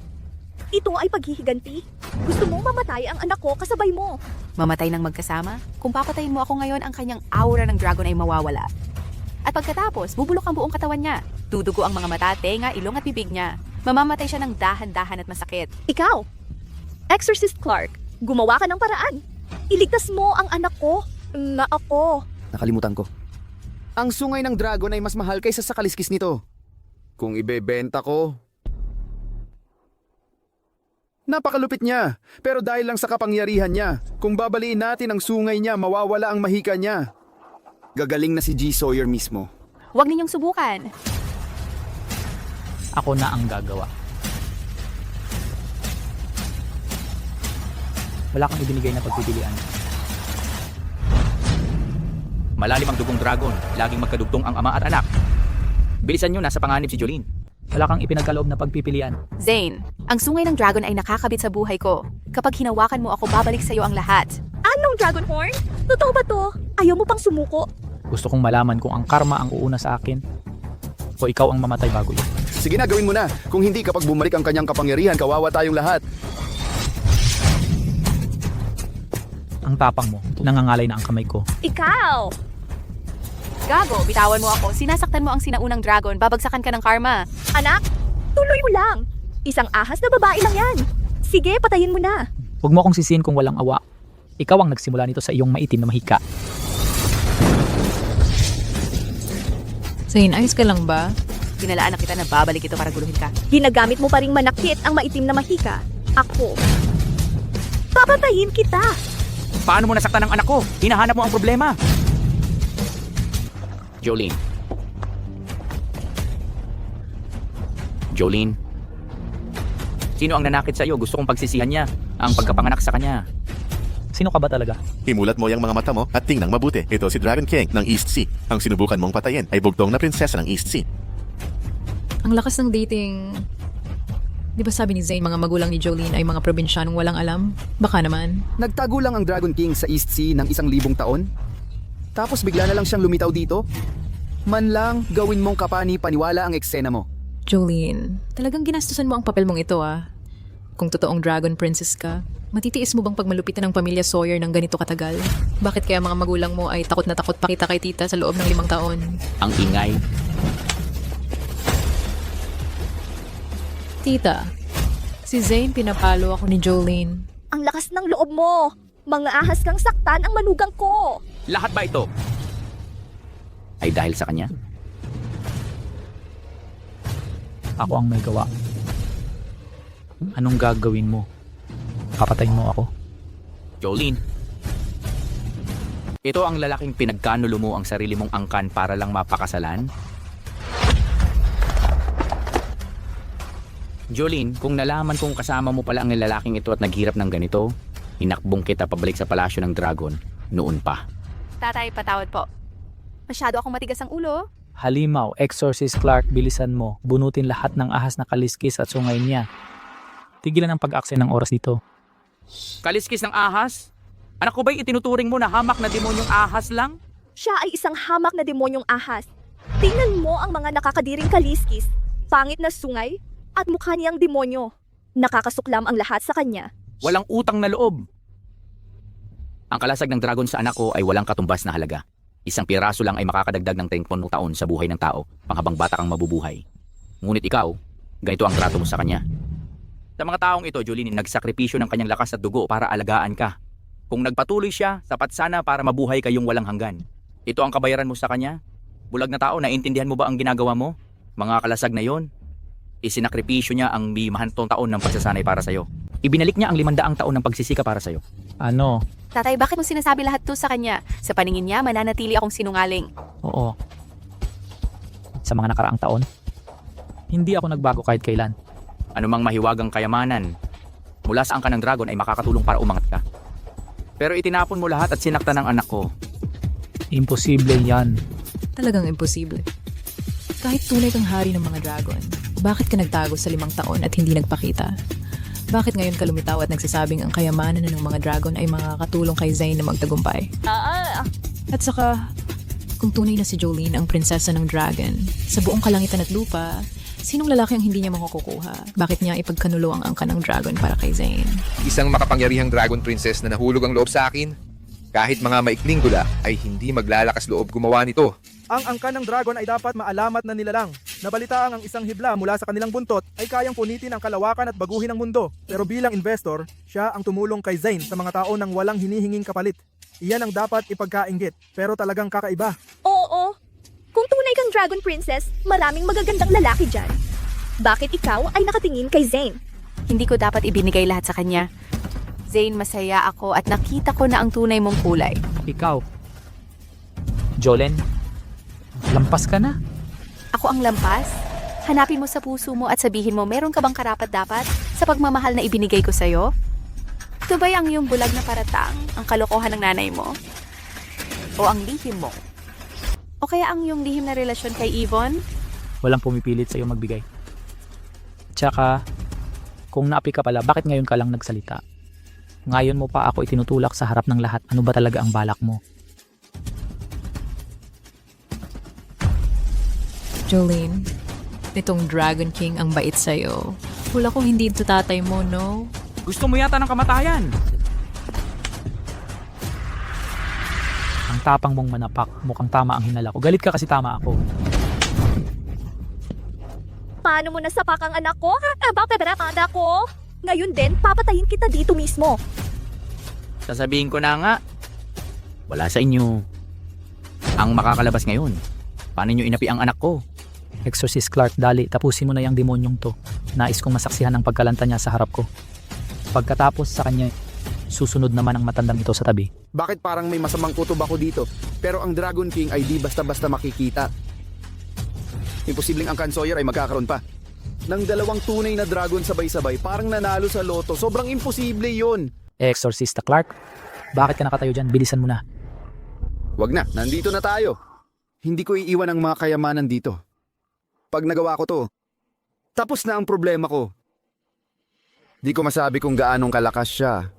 Ito ay paghihiganti. Gusto mong mamatay ang anak ko kasabay mo. Mamatay ng magkasama? Kung papatayin mo ako ngayon, ang kanyang aura ng dragon ay mawawala. At pagkatapos, bubulok ang buong katawan niya. Dudugo ang mga mata, tenga, ilong at bibig niya. Mamamatay siya ng dahan-dahan at masakit. Ikaw, Exorcist Clark, gumawa ka ng paraan. Iligtas mo ang anak ko na ako. Nakalimutan ko. Ang sungay ng dragon ay mas mahal kaysa sa kaliskis nito. Kung ibebenta ko... Napakalupit niya, pero dahil lang sa kapangyarihan niya, kung babaliin natin ang sungay niya, mawawala ang mahika niya. Gagaling na si G. Sawyer mismo. Huwag ninyong subukan. Ako na ang gagawa. Wala kang ibinigay na pagpipilian. Malalim ang dugong dragon. Laging magkadugtong ang ama at anak. Bilisan nyo, nasa panganib si Jolene. Wala kang ipinagkaloob na pagpipilian. Zane, ang sungay ng dragon ay nakakabit sa buhay ko. Kapag hinawakan mo ako, babalik sa iyo ang lahat. Anong dragon horn? Totoo ba to? Ayaw mo pang sumuko? Gusto kong malaman kung ang karma ang uuna sa akin o ikaw ang mamatay bago yun. Sige na, gawin mo na. Kung hindi, kapag bumalik ang kanyang kapangyarihan, kawawa tayong lahat. Ang tapang mo, nangangalay na ang kamay ko. Ikaw! Gago, bitawan mo ako. Sinasaktan mo ang sinaunang dragon. Babagsakan ka ng karma. Anak, tuloy mo lang. Isang ahas na babae lang yan. Sige, patayin mo na. Huwag mo akong sisihin kung walang awa. Ikaw ang nagsimula nito sa iyong maitim na mahika. Zane, ayos ka lang ba? Dinalaan na kita na babalik ito para guluhin ka. Ginagamit mo pa ring manakit ang maitim na mahika. Ako. Papatayin kita. Paano mo nasaktan ang anak ko? Hinahanap mo ang problema. Jolene. Jolene. Sino ang nanakit sa iyo? Gusto kong pagsisihan niya. Ang pagkapanganak sa kanya. Sino ka ba talaga? Himulat mo yung mga mata mo at tingnan mabuti. Ito si Dragon King ng East Sea. Ang sinubukan mong patayin ay bugtong na prinsesa ng East Sea. Ang lakas ng dating... Di ba sabi ni Zane, mga magulang ni Jolene ay mga probinsyanong walang alam? Baka naman. Nagtago lang ang Dragon King sa East Sea ng 1,000 taon. Tapos bigla na lang siyang lumitaw dito. Man lang, gawin mong kapani-paniwala ang eksena mo. Jolene, talagang ginastusan mo ang papel mong ito ah. Kung totoong Dragon Princess ka, matitiis mo bang pagmalupitan ng pamilya Sawyer ng ganito katagal? Bakit kaya mga magulang mo ay takot na takot pakita kay tita sa loob ng 5 taon? Ang ingay. Tita, si Zane pinapalo ako ni Jolene. Ang lakas ng loob mo. Mga ahas kang saktan ang manugang ko. Lahat ba ito ay dahil sa kanya? Ako ang may gawa. Anong gagawin mo? Papatayin mo ako? Jolene. Ito ang lalaking pinagkanulo mo ang sarili mong angkan para lang mapakasalan? Jolene, kung nalaman kong kasama mo pala ang lalaking ito at naghirap ng ganito, hinakbong kita pabalik sa palasyo ng dragon noon pa. Tatay, patawad po. Masyado akong matigas ang ulo. Halimaw, Exorcist Clark, bilisan mo. Bunutin lahat ng ahas na kaliskis at sungay niya. Tigilan ang pag-aksaya ng oras dito. Kaliskis ng ahas? Anak ko ba'y itinuturing mo na hamak na demonyong ahas lang? Siya ay isang hamak na demonyong ahas. Tingnan mo ang mga nakakadiring kaliskis, pangit na sungay, at mukha niyang demonyo. Nakakasuklam ang lahat sa kanya. Walang utang na loob. Ang kalasag ng dragon sa anak ko ay walang katumbas na halaga. Isang piraso lang ay makakadagdag ng 30 taon sa buhay ng tao, panghabang bata kang mabubuhay. Ngunit ikaw, ganito ang trato mo sa kanya. Sa mga taong ito, Jolene, nagsakripisyo ng kanyang lakas at dugo para alagaan ka. Kung nagpatuloy siya, sapat sana para mabuhay kayong walang hanggan. Ito ang kabayaran mo sa kanya? Bulag na tao, naiintindihan mo ba ang ginagawa mo? Mga kalasag na yon, isinakripisyo niya ang mahantong taon ng pagsasanay para sa'yo. Ibinalik niya ang 500 taon ng pagsisika para sa'yo. Ano? Tatay, bakit mo sinasabi lahat to sa kanya? Sa paningin niya, mananatili akong sinungaling. Oo. Sa mga nakaraang taon, hindi ako nagbago kahit kailan. Anumang mahiwagang kayamanan mula sa angka ng dragon ay makakatulong para umangat ka. Pero itinapon mo lahat at sinaktan ng anak ko. Imposible yan. Talagang imposible. Kahit tunay kang hari ng mga dragon, bakit ka nagtago sa 5 taon at hindi nagpakita? Bakit ngayon ka lumitaw at nagsasabing ang kayamanan ng mga dragon ay makakatulong kay Zane na magtagumpay? At saka, kung tunay na si Jolene ang prinsesa ng dragon, sa buong kalangitan at lupa, sinong lalaki ang hindi niya makukuha? Bakit niya ipagkanulo ang angka ng dragon para kay Zane? Isang makapangyarihang dragon princess na nahulog ang loob sa akin. Kahit mga maikling dula ay hindi maglalakas loob gumawa nito. Ang angka ng dragon ay dapat maalamat na nilalang. Nabalitaan ang isang hibla mula sa kanilang buntot ay kayang punitin ang kalawakan at baguhin ang mundo. Pero bilang investor, siya ang tumulong kay Zane sa mga tao nang walang hinihinging kapalit. Iyan ang dapat ipagkainggit, pero talagang kakaiba. Oo. Kung tunay kang Dragon Princess, maraming magagandang lalaki dyan. Bakit ikaw ay nakatingin kay Zane? Hindi ko dapat ibinigay lahat sa kanya. Zane, masaya ako at nakita ko na ang tunay mong kulay. Ikaw. Jolene, lampas ka na. Ako ang lampas? Hanapin mo sa puso mo at sabihin mo meron ka bang karapat-dapat sa pagmamahal na ibinigay ko sa'yo? Ito ba'y ang iyong bulag na paratang, ang kalokohan ng nanay mo? O ang lihim mo? O kaya ang iyong lihim na relasyon kay Yvonne? Walang pumipilit sa'yo magbigay. Tsaka, kung naapi ka pala, bakit ngayon ka lang nagsalita? Ngayon mo pa ako itinutulak sa harap ng lahat. Ano ba talaga ang balak mo? Jolene, itong Dragon King ang bait sa'yo. Wala kong hindi ito tatay mo, no? Gusto mo yata ng kamatayan. Ang tapang mong manapak, mukhang tama ang hinala ko. Galit ka kasi tama ako. Paano mo nasapak ang anak ko? Bakit anak ko? Ngayon din, papatayin kita dito mismo. Sasabihin ko na nga, wala sa inyo. Ang makakalabas ngayon, paano nyo inapi ang anak ko? Exorcist Clark, dali, tapusin mo na yung demonyong to. Nais kong masaksihan ang pagkalanta niya sa harap ko. Pagkatapos sa kanya, susunod naman ang matandang ito sa tabi. Bakit parang may masamang kutob ako dito? Pero ang Dragon King ay di basta-basta makikita. Imposibleng ang Can Sawyer ay magkakaroon pa. Nang 2 tunay na dragon sabay-sabay, parang nanalo sa loto. Sobrang imposible yun. Exorcista Clark, bakit ka nakatayo dyan? Bilisan mo na. Wag na, nandito na tayo. Hindi ko iiwan ang mga kayamanan dito. Pag nagawa ko to, tapos na ang problema ko. Di ko masabi kung gaanong kalakas siya.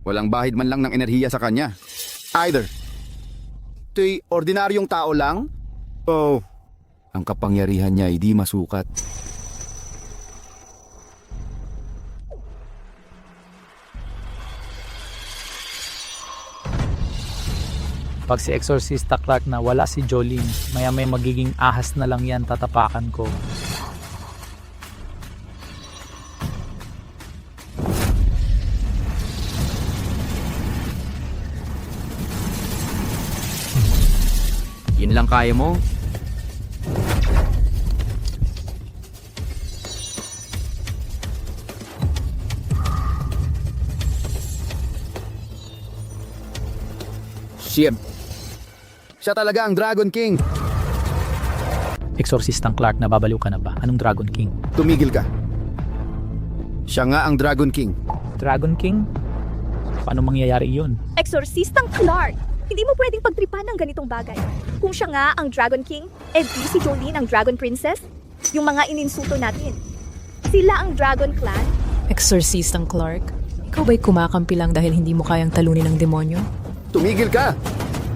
Walang bahid man lang ng enerhiya sa kanya. Either, ito'y ordinaryong tao lang, o ang kapangyarihan niya ay di masukat. Pag si Exorcista Clark na wala si Jolene, maya-may magiging ahas na lang yan, tatapakan ko. Yun lang kaya mo? Siyem. Siya talaga ang Dragon King. Exorcistang Clark, nababaliw ka na ba? Anong Dragon King? Tumigil ka. Siya nga ang Dragon King. Dragon King? Paano mangyayari yun? Exorcistang Clark! Hindi mo pwedeng pagtripan ng ganitong bagay. Kung siya nga ang Dragon King, di si Jolene ang Dragon Princess, yung mga ininsulto natin. Sila ang Dragon Clan. Exorcistang Clark, Ikaw ba'y kumakampi lang dahil hindi mo kayang talunin ng demonyo? Tumigil ka!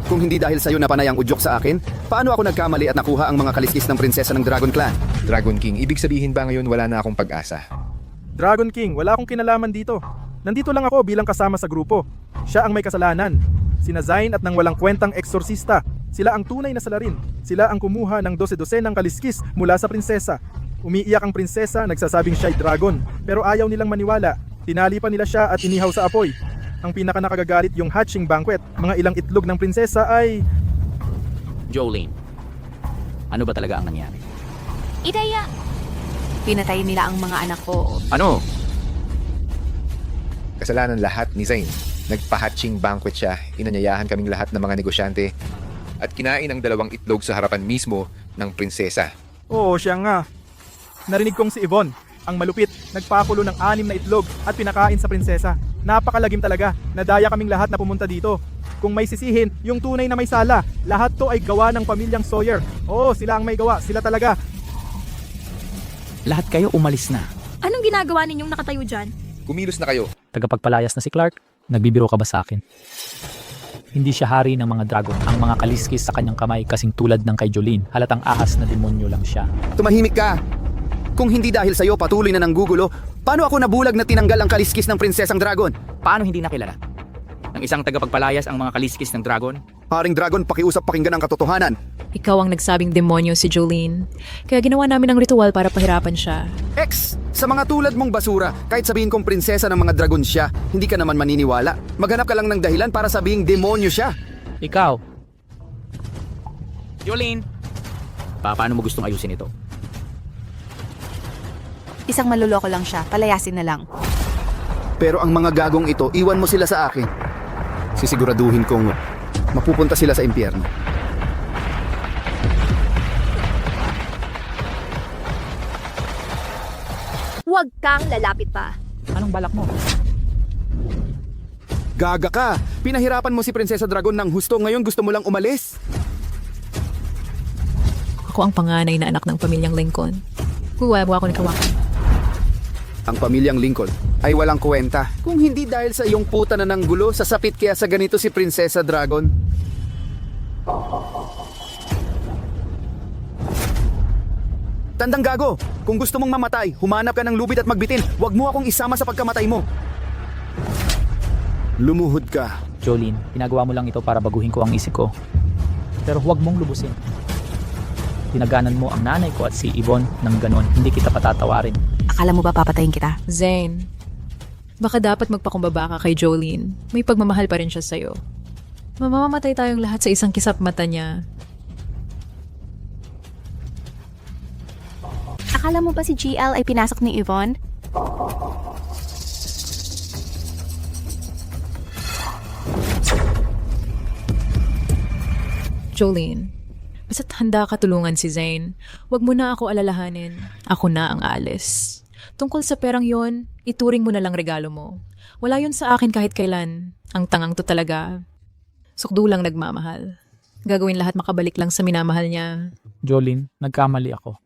Kung hindi dahil sa'yo napanay ang udyok sa akin, paano ako nagkamali at nakuha ang mga kaliskis ng prinsesa ng Dragon Clan? Dragon King, ibig sabihin ba ngayon wala na akong pag-asa? Dragon King, wala akong kinalaman dito. Nandito lang ako bilang kasama sa grupo. Siya ang may kasalanan. Sina Zain at nang walang kwentang eksorsista. Sila ang tunay na salarin. Sila ang kumuha ng 12 ng kaliskis mula sa prinsesa. Umiiyak ang prinsesa, nagsasabing siya'y dragon. Pero ayaw nilang maniwala. Tinali pa nila siya at inihaw sa apoy. Ang pinaka nakagagalit yung hatching banquet. Mga ilang itlog ng prinsesa ay... Jolene, ano ba talaga ang nangyari? Ideya! Pinatay nila ang mga anak ko. Ano? Kasalanan lahat ni Zain. Nagpa-hatching banquet siya, inanyayahan kaming lahat ng mga negosyante, at kinain ang 2 itlog sa harapan mismo ng prinsesa. Oo, siya nga. Narinig kong si Yvonne, ang malupit, nagpakulo ng 6 na itlog at pinakain sa prinsesa. Napakalagim talaga. Nadaya kaming lahat na pumunta dito. Kung may sisihin, yung tunay na may sala. Lahat to ay gawa ng pamilyang Sawyer. Oo, sila ang may gawa. Sila talaga. Lahat kayo umalis na. Anong ginagawa ninyong nakatayo dyan? Kumilos na kayo. Tagapagpalayas na si Clark, nagbibiro ka ba sa akin? Hindi siya hari ng mga dragon. Ang mga kaliskis sa kanyang kamay kasing tulad ng kay Jolene. Halatang ahas na demonyo lang siya. Tumahimik ka! Kung hindi dahil sa'yo patuloy na nanggugulo, paano ako nabulag na tinanggal ang kaliskis ng prinsesang dragon? Paano hindi nakilala? Ng isang tagapagpalayas ang mga kaliskis ng dragon? Haring dragon, pakiusap pakinggan ang katotohanan. Ikaw ang nagsabing demonyo si Jolene. Kaya ginawa namin ang ritual para pahirapan siya. Ex, sa mga tulad mong basura, kahit sabihin kong prinsesa ng mga dragon siya, hindi ka naman maniniwala. Maghanap ka lang ng dahilan para sabihing demonyo siya. Ikaw, Jolene! Paano mo gustong ayusin ito? Isang maluloko lang siya, palayasin na lang. Pero ang mga gagong ito, iwan mo sila sa akin. Sisiguraduhin kong mapupunta sila sa impyerno. Huwag kang lalapit pa. anong balak mo? Gaga ka! Pinahirapan mo si Prinsesa Dragon ng husto, ngayon gusto mo lang umalis? Ako ang panganay na anak ng pamilyang Lincoln. Kuha mo ako ni Kawakan. Ang pamilyang Lincoln ay walang kwenta. Kung hindi dahil sa iyong puta na ng gulo, sasapit kaya sa ganito si Prinsesa Dragon. Tandang gago, kung gusto mong mamatay, humanap ka ng lubid at magbitin. Huwag mo akong isama sa pagkamatay mo. Lumuhod ka. Jolene, ginagawa mo lang ito para baguhin ko ang isip ko. Pero huwag mong lubusin. Tinaganan mo ang nanay ko at si Yvonne ng ganon. Hindi kita patatawarin. Akala mo ba papatayin kita? Zane, baka dapat magpakumbaba ka kay Jolene. May pagmamahal pa rin siya sa'yo. Mamamatay tayong lahat sa isang kisap mata niya. Akala mo ba si GL ay pinasok ni Yvonne? Jolene, basta't handa ka tulungan si Zane. Huwag mo na ako alalahanin. Ako na ang aalis. Tungkol sa perang yon, ituring mo na lang regalo mo. Wala yun sa akin kahit kailan. Ang tangang to talaga. Sukdo lang nagmamahal. Gagawin lahat makabalik lang sa minamahal niya. Jolene, nagkamali ako.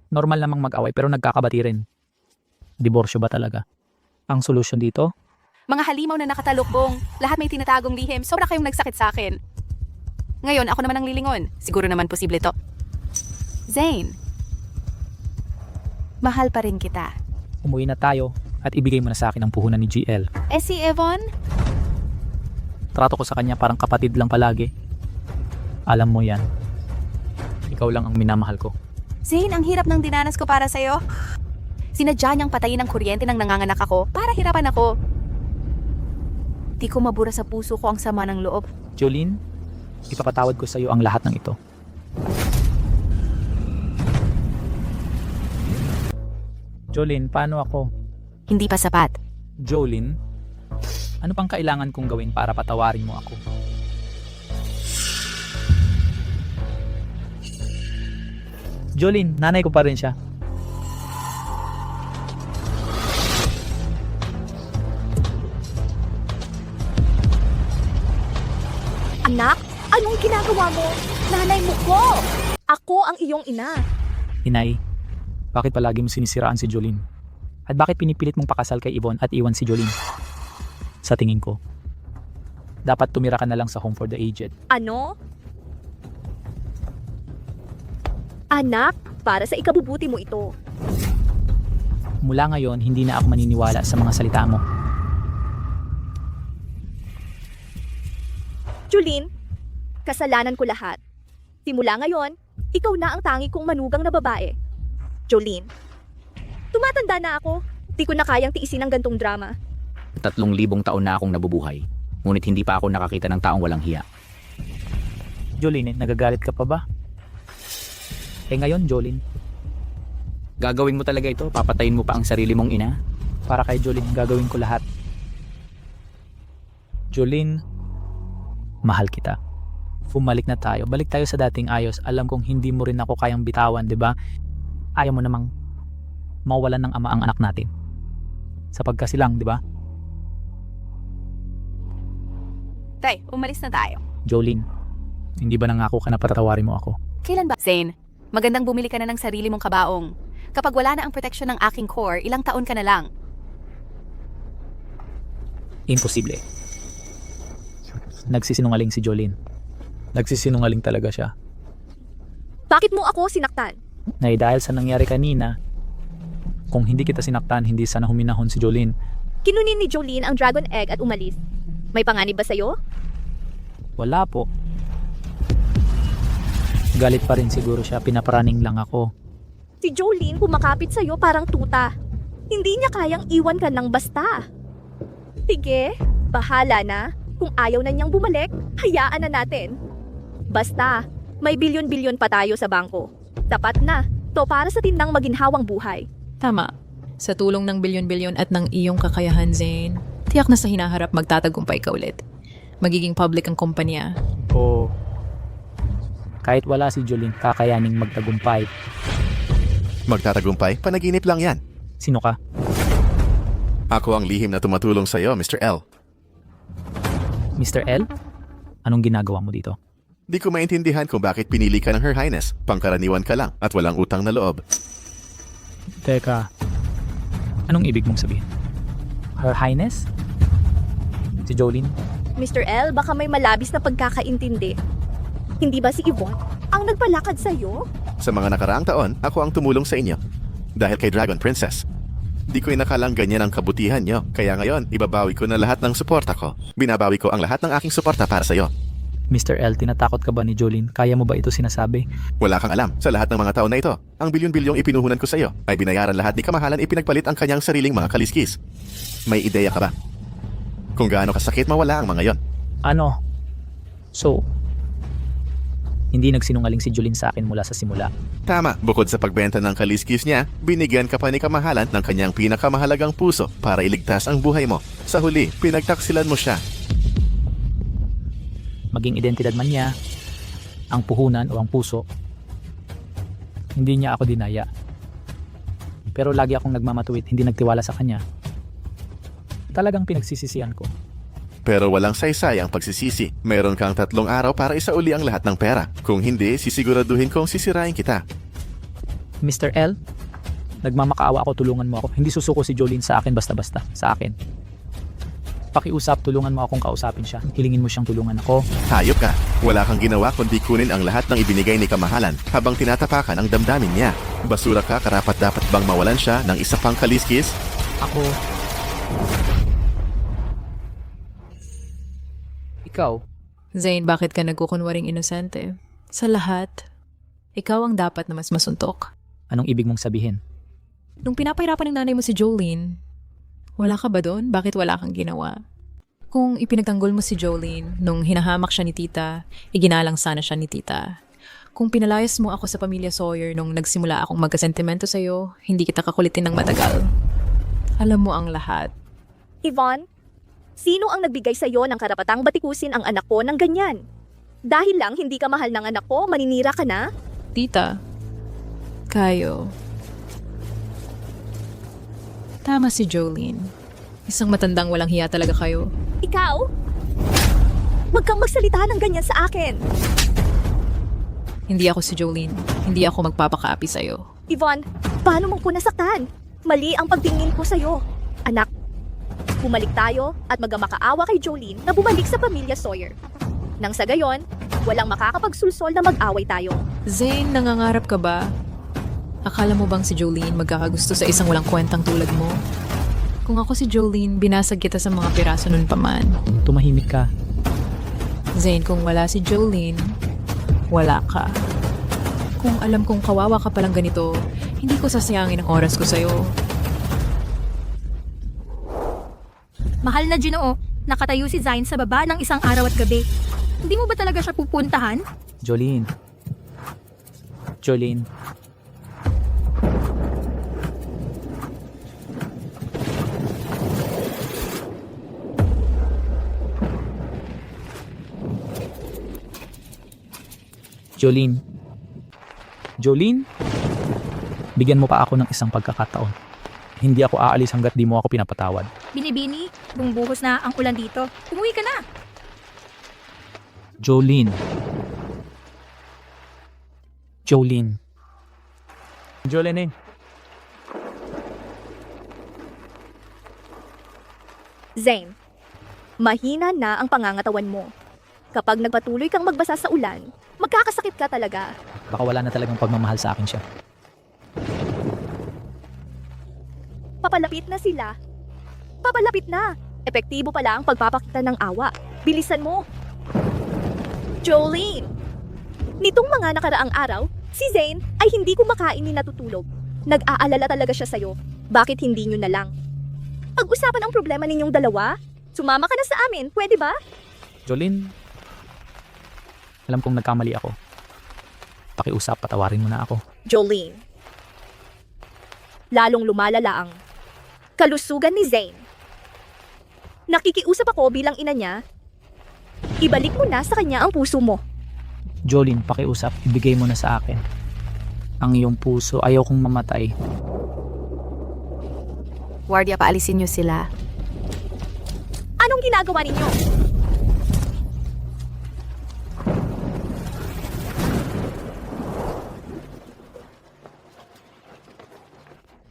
Normal namang mag-away pero nagkakabati rin. Diborsyo ba talaga? Ang solusyon dito? Mga halimaw na nakatalukbong. Lahat may tinatagong lihim. Sobra kayong nagsakit sa akin. Ngayon, ako naman ang lilingon. Siguro naman posible to. Zane, mahal pa rin kita. Umuwi na tayo at ibigay mo na sa akin ang puhunan ni GL. Eh si Yvonne? Trato ko sa kanya parang kapatid lang palagi. Alam mo yan. Ikaw lang ang minamahal ko. Zane, ang hirap ng dinanas ko para sa'yo. Sinadya niyang patayin ng kuryente nang nanganganak ako para hirapan ako. Di ko mabura sa puso ko ang sama ng loob. Jolene, ipapatawad ko sa iyo ang lahat ng ito. Jolene, paano ako? Hindi pa sapat. Jolene, ano pang kailangan kong gawin para patawarin mo ako? Jolene, nanay ko pa rin siya. Anak, anong ginagawa mo? Nanay mo ko! Ako ang iyong ina. Inay, bakit palagi mo sinisiraan si Jolene? At bakit pinipilit mong pakasal kay Yvonne at iwan si Jolene? sa tingin ko. Dapat tumira ka na lang sa home for the aged. Ano? Anak, para sa ikabubuti mo ito. Mula ngayon, hindi na ako maniniwala sa mga salita mo. Julene, kasalanan ko lahat. Simula ngayon, ikaw na ang tangi kong manugang na babae. Jolene, tumatanda na ako. Di ko na kayang tiisin ang gantong drama. 3,000 taon na akong nabubuhay. Ngunit hindi pa ako nakakita ng taong walang hiya. Jolene, nagagalit ka pa ba? Ngayon, Jolene, Gagawin mo talaga ito? Papatayin mo pa ang sarili mong ina? para kay Jolene, gagawin ko lahat. Jolene, mahal kita. Bumalik na tayo. Balik tayo sa dating ayos. Alam kong hindi mo rin ako kayang bitawan, di ba? Ayaw mo namang mawalan ng ama ang anak natin. Sa pagkasilang, di ba? Tay, umalis na tayo. Jolene, hindi ba nangako ka na patatawarin mo ako? Kailan ba? Zane, magandang bumili ka na ng sarili mong kabaong. Kapag wala na ang proteksyon ng aking core, ilang taon ka na lang. Imposible. Nagsisinungaling si Jolene. Nagsisinungaling talaga siya. Bakit mo ako sinaktan? Dahil sa nangyari kanina, kung hindi kita sinaktan, hindi sana huminahon si Jolene. Kinunin ni Jolene ang dragon egg at umalis. May panganib ba sa'yo? Wala po. Galit pa rin siguro siya, pinaparaning lang ako. Si Jolene kumakapit sa'yo parang tuta. Hindi niya kayang iwan ka ng basta. Sige, bahala na. Kung ayaw na niyang bumalik, hayaan na natin. Basta, may bilyon-bilyon pa tayo sa bangko. Tapat na. To para sa tindang maginhawang buhay. Tama. Sa tulong ng bilyon-bilyon at ng iyong kakayahan, Zane, tiyak na sa hinaharap magtatagumpay ka ulit. Magiging public ang kumpanya. O kahit wala si Jolene, kakayaning magtagumpay. Magtatagumpay? Panaginip lang yan. Sino ka? Ako ang lihim na tumatulong sa'yo, Mr. L. Mr. L? Anong ginagawa mo dito? Di ko maintindihan kung bakit pinili ka ng Her Highness. Pangkaraniwan ka lang at walang utang na loob. Teka, anong ibig mong sabihin? Her Highness? Si Jolene? Mr. L, baka may malabis na pagkakaintindi. Hindi ba si Yvonne ang nagpalakad sa'yo? Sa mga nakaraang taon, ako ang tumulong sa inyo. Dahil kay Dragon Princess. Di ko inakalang ganyan ang kabutihan nyo. Kaya ngayon, ibabawi ko na lahat ng suporta ko. Binabawi ko ang lahat ng aking suporta para sa'yo. Mr. L, tinatakot ka ba ni Jolene? Kaya mo ba ito sinasabi? Wala kang alam. Sa lahat ng mga taon na ito, ang bilyon-bilyong ipinuhunan ko sa'yo ay binayaran lahat ni Kamahalan ipinagpalit ang kanyang sariling mga kaliskis. May ideya ka ba? Kung gaano kasakit mawala ang mga yon. Ano? So, hindi nagsinungaling si Jolene sa akin mula sa simula. Tama, bukod sa pagbenta ng kaliskis niya, binigyan ka pa ni Kamahalan ng kanyang pinakamahalagang puso para iligtas ang buhay mo. Sa huli, pinagtaksilan mo siya. Maging identidad man niya, ang puhunan o ang puso, hindi niya ako dinaya. Pero lagi akong nagmamatuwid, hindi nagtiwala sa kanya. Talagang pinagsisisihan ko. Pero walang saysay ang pagsisisi. Meron kang 3 araw para isauli ang lahat ng pera. Kung hindi, sisiguraduhin kong sisirain kita. Mr. L, nagmamakaawa ako, tulungan mo ako. Hindi susuko si Jolene sa akin basta-basta. Sa akin. Pakiusap, tulungan mo akong kausapin siya. Hilingin mo siyang tulungan ako. Hayop ka. Wala kang ginawa kundi kunin ang lahat ng ibinigay ni Kamahalan habang tinatapakan ang damdamin niya. Basura ka, karapat-dapat bang mawalan siya ng isa pang kaliskis? Ako... Ikaw? Zane, bakit ka nagkukunwaring inosente? Sa lahat, ikaw ang dapat na mas masuntok. Anong ibig mong sabihin? Nung pinapahirapan ng nanay mo si Jolene, wala ka ba doon? Bakit wala kang ginawa? Kung ipinagtanggol mo si Jolene, nung hinahamak siya ni tita, iginalang sana siya ni tita. Kung pinalayas mo ako sa pamilya Sawyer nung nagsimula akong magkasentimento sa'yo, hindi kita kakulitin ng matagal. Alam mo ang lahat. Yvonne, sino ang nagbigay sa'yo ng karapatang batikusin ang anak ko ng ganyan? Dahil lang hindi ka mahal ng anak ko, maninira ka na? Tita, kayo. Tama si Jolene. Isang matandang walang hiya talaga kayo. Ikaw? Huwag kang magsalita ng ganyan sa akin. Hindi ako si Jolene. Hindi ako magpapakaapi sa'yo. Yvonne, paano mo ko nasaktan? Mali ang pagtingin ko sa'yo. Anak, Bumalik tayo at magamakaawa kay Jolene na bumalik sa pamilya Sawyer. Nang sa gayon, walang makakapagsulsol na mag-away tayo. Zane, nangangarap ka ba? Akala mo bang si Jolene magkakagusto sa isang walang kwentang tulad mo? Kung ako si Jolene, binasag kita sa mga piraso nun pa man. Tumahimik ka. Zane, kung wala si Jolene, wala ka. Kung alam kong kawawa ka palang ganito, hindi ko sasayangin ang oras ko sa'yo. Mahal na Ginoo, nakatayo si Zain sa baba ng isang araw at gabi. Hindi mo ba talaga siya pupuntahan? Jolene. Jolene. Jolene. Jolene? Bigyan mo pa ako ng isang pagkakataon. Hindi ako aalis hanggat di mo ako pinapatawad. Binibini, bumubuhos na ang ulan dito. Umuwi ka na. Jolene. Jolene. Jolene. Zane, mahina na ang pangangatawan mo. Kapag nagpatuloy kang magbasa sa ulan, magkakasakit ka talaga. Baka wala na talagang pagmamahal sa akin siya. Papalapit na sila. Papalapit na. Epektibo pala ang pagpapakita ng awa. Bilisan mo. Jolene! Nitong mga nakaraang araw, si Zane ay hindi kumakain ni natutulog. Nag-aalala talaga siya sa'yo. Bakit hindi nyo na lang? Pag-usapan ang problema ninyong dalawa. Sumama ka na sa amin, pwede ba? Jolene, alam kong nagkamali ako. Pakiusap, patawarin mo na ako. Jolene. Lalong lumalala ang kalusugan ni Zane. Nakikiusap ako bilang ina niya. Ibalik mo na sa kanya ang puso mo. Jolene, pakiusap, ibigay mo na sa akin. Ang iyong puso, ayaw kong mamatay. Guardia, paalisin niyo sila. Anong ginagawa ninyo?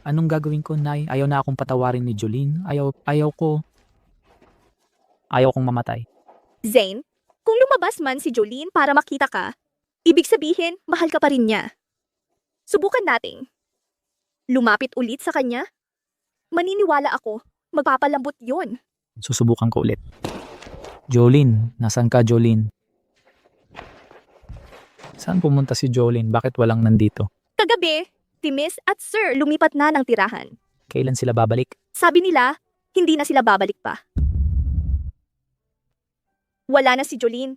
Anong gagawin ko, Nay? Ayaw na akong patawarin ni Jolene. Ayaw kong mamatay. Zane, kung lumabas man si Jolene para makita ka, ibig sabihin, mahal ka pa rin niya. Subukan nating lumapit ulit sa kanya. Maniniwala ako, magpapalambot yun. Susubukan ko ulit. Jolene, nasan ka, Jolene? Saan pumunta si Jolene? Bakit walang nandito? Kagabi, si Miss at Sir lumipat na ng tirahan. Kailan sila babalik? Sabi nila, hindi na sila babalik pa. Wala na si Jolene.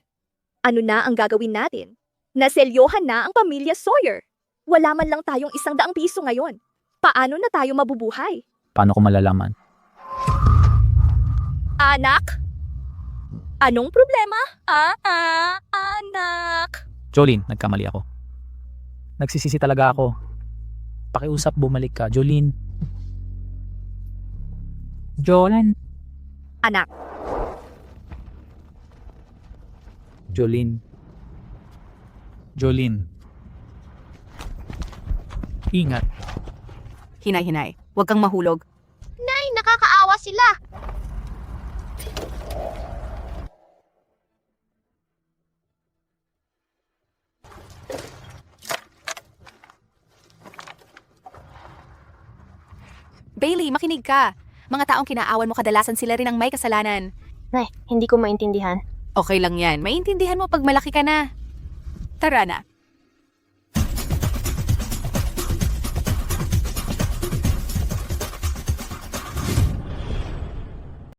Ano na ang gagawin natin? Naselyohan na ang pamilya Sawyer. Wala man lang tayong 100 piso ngayon. Paano na tayo mabubuhay? Paano ko malalaman? Anak? Anong problema? Anak. Jolene, nagkamali ako. Nagsisisi talaga ako. Pakiusap, bumalik ka. Jolene. Jolene. Anak. Jolene. Jolene. Ingat. Hinay-hinay. Huwag kang mahulog. Nay, nakakaawa sila. Bailey, makinig ka. Mga taong kinaawan mo kadalasan sila rin ang may kasalanan. Nay, hindi ko maintindihan. Okay lang yan. Maintindihan mo pag malaki ka na. Tara na.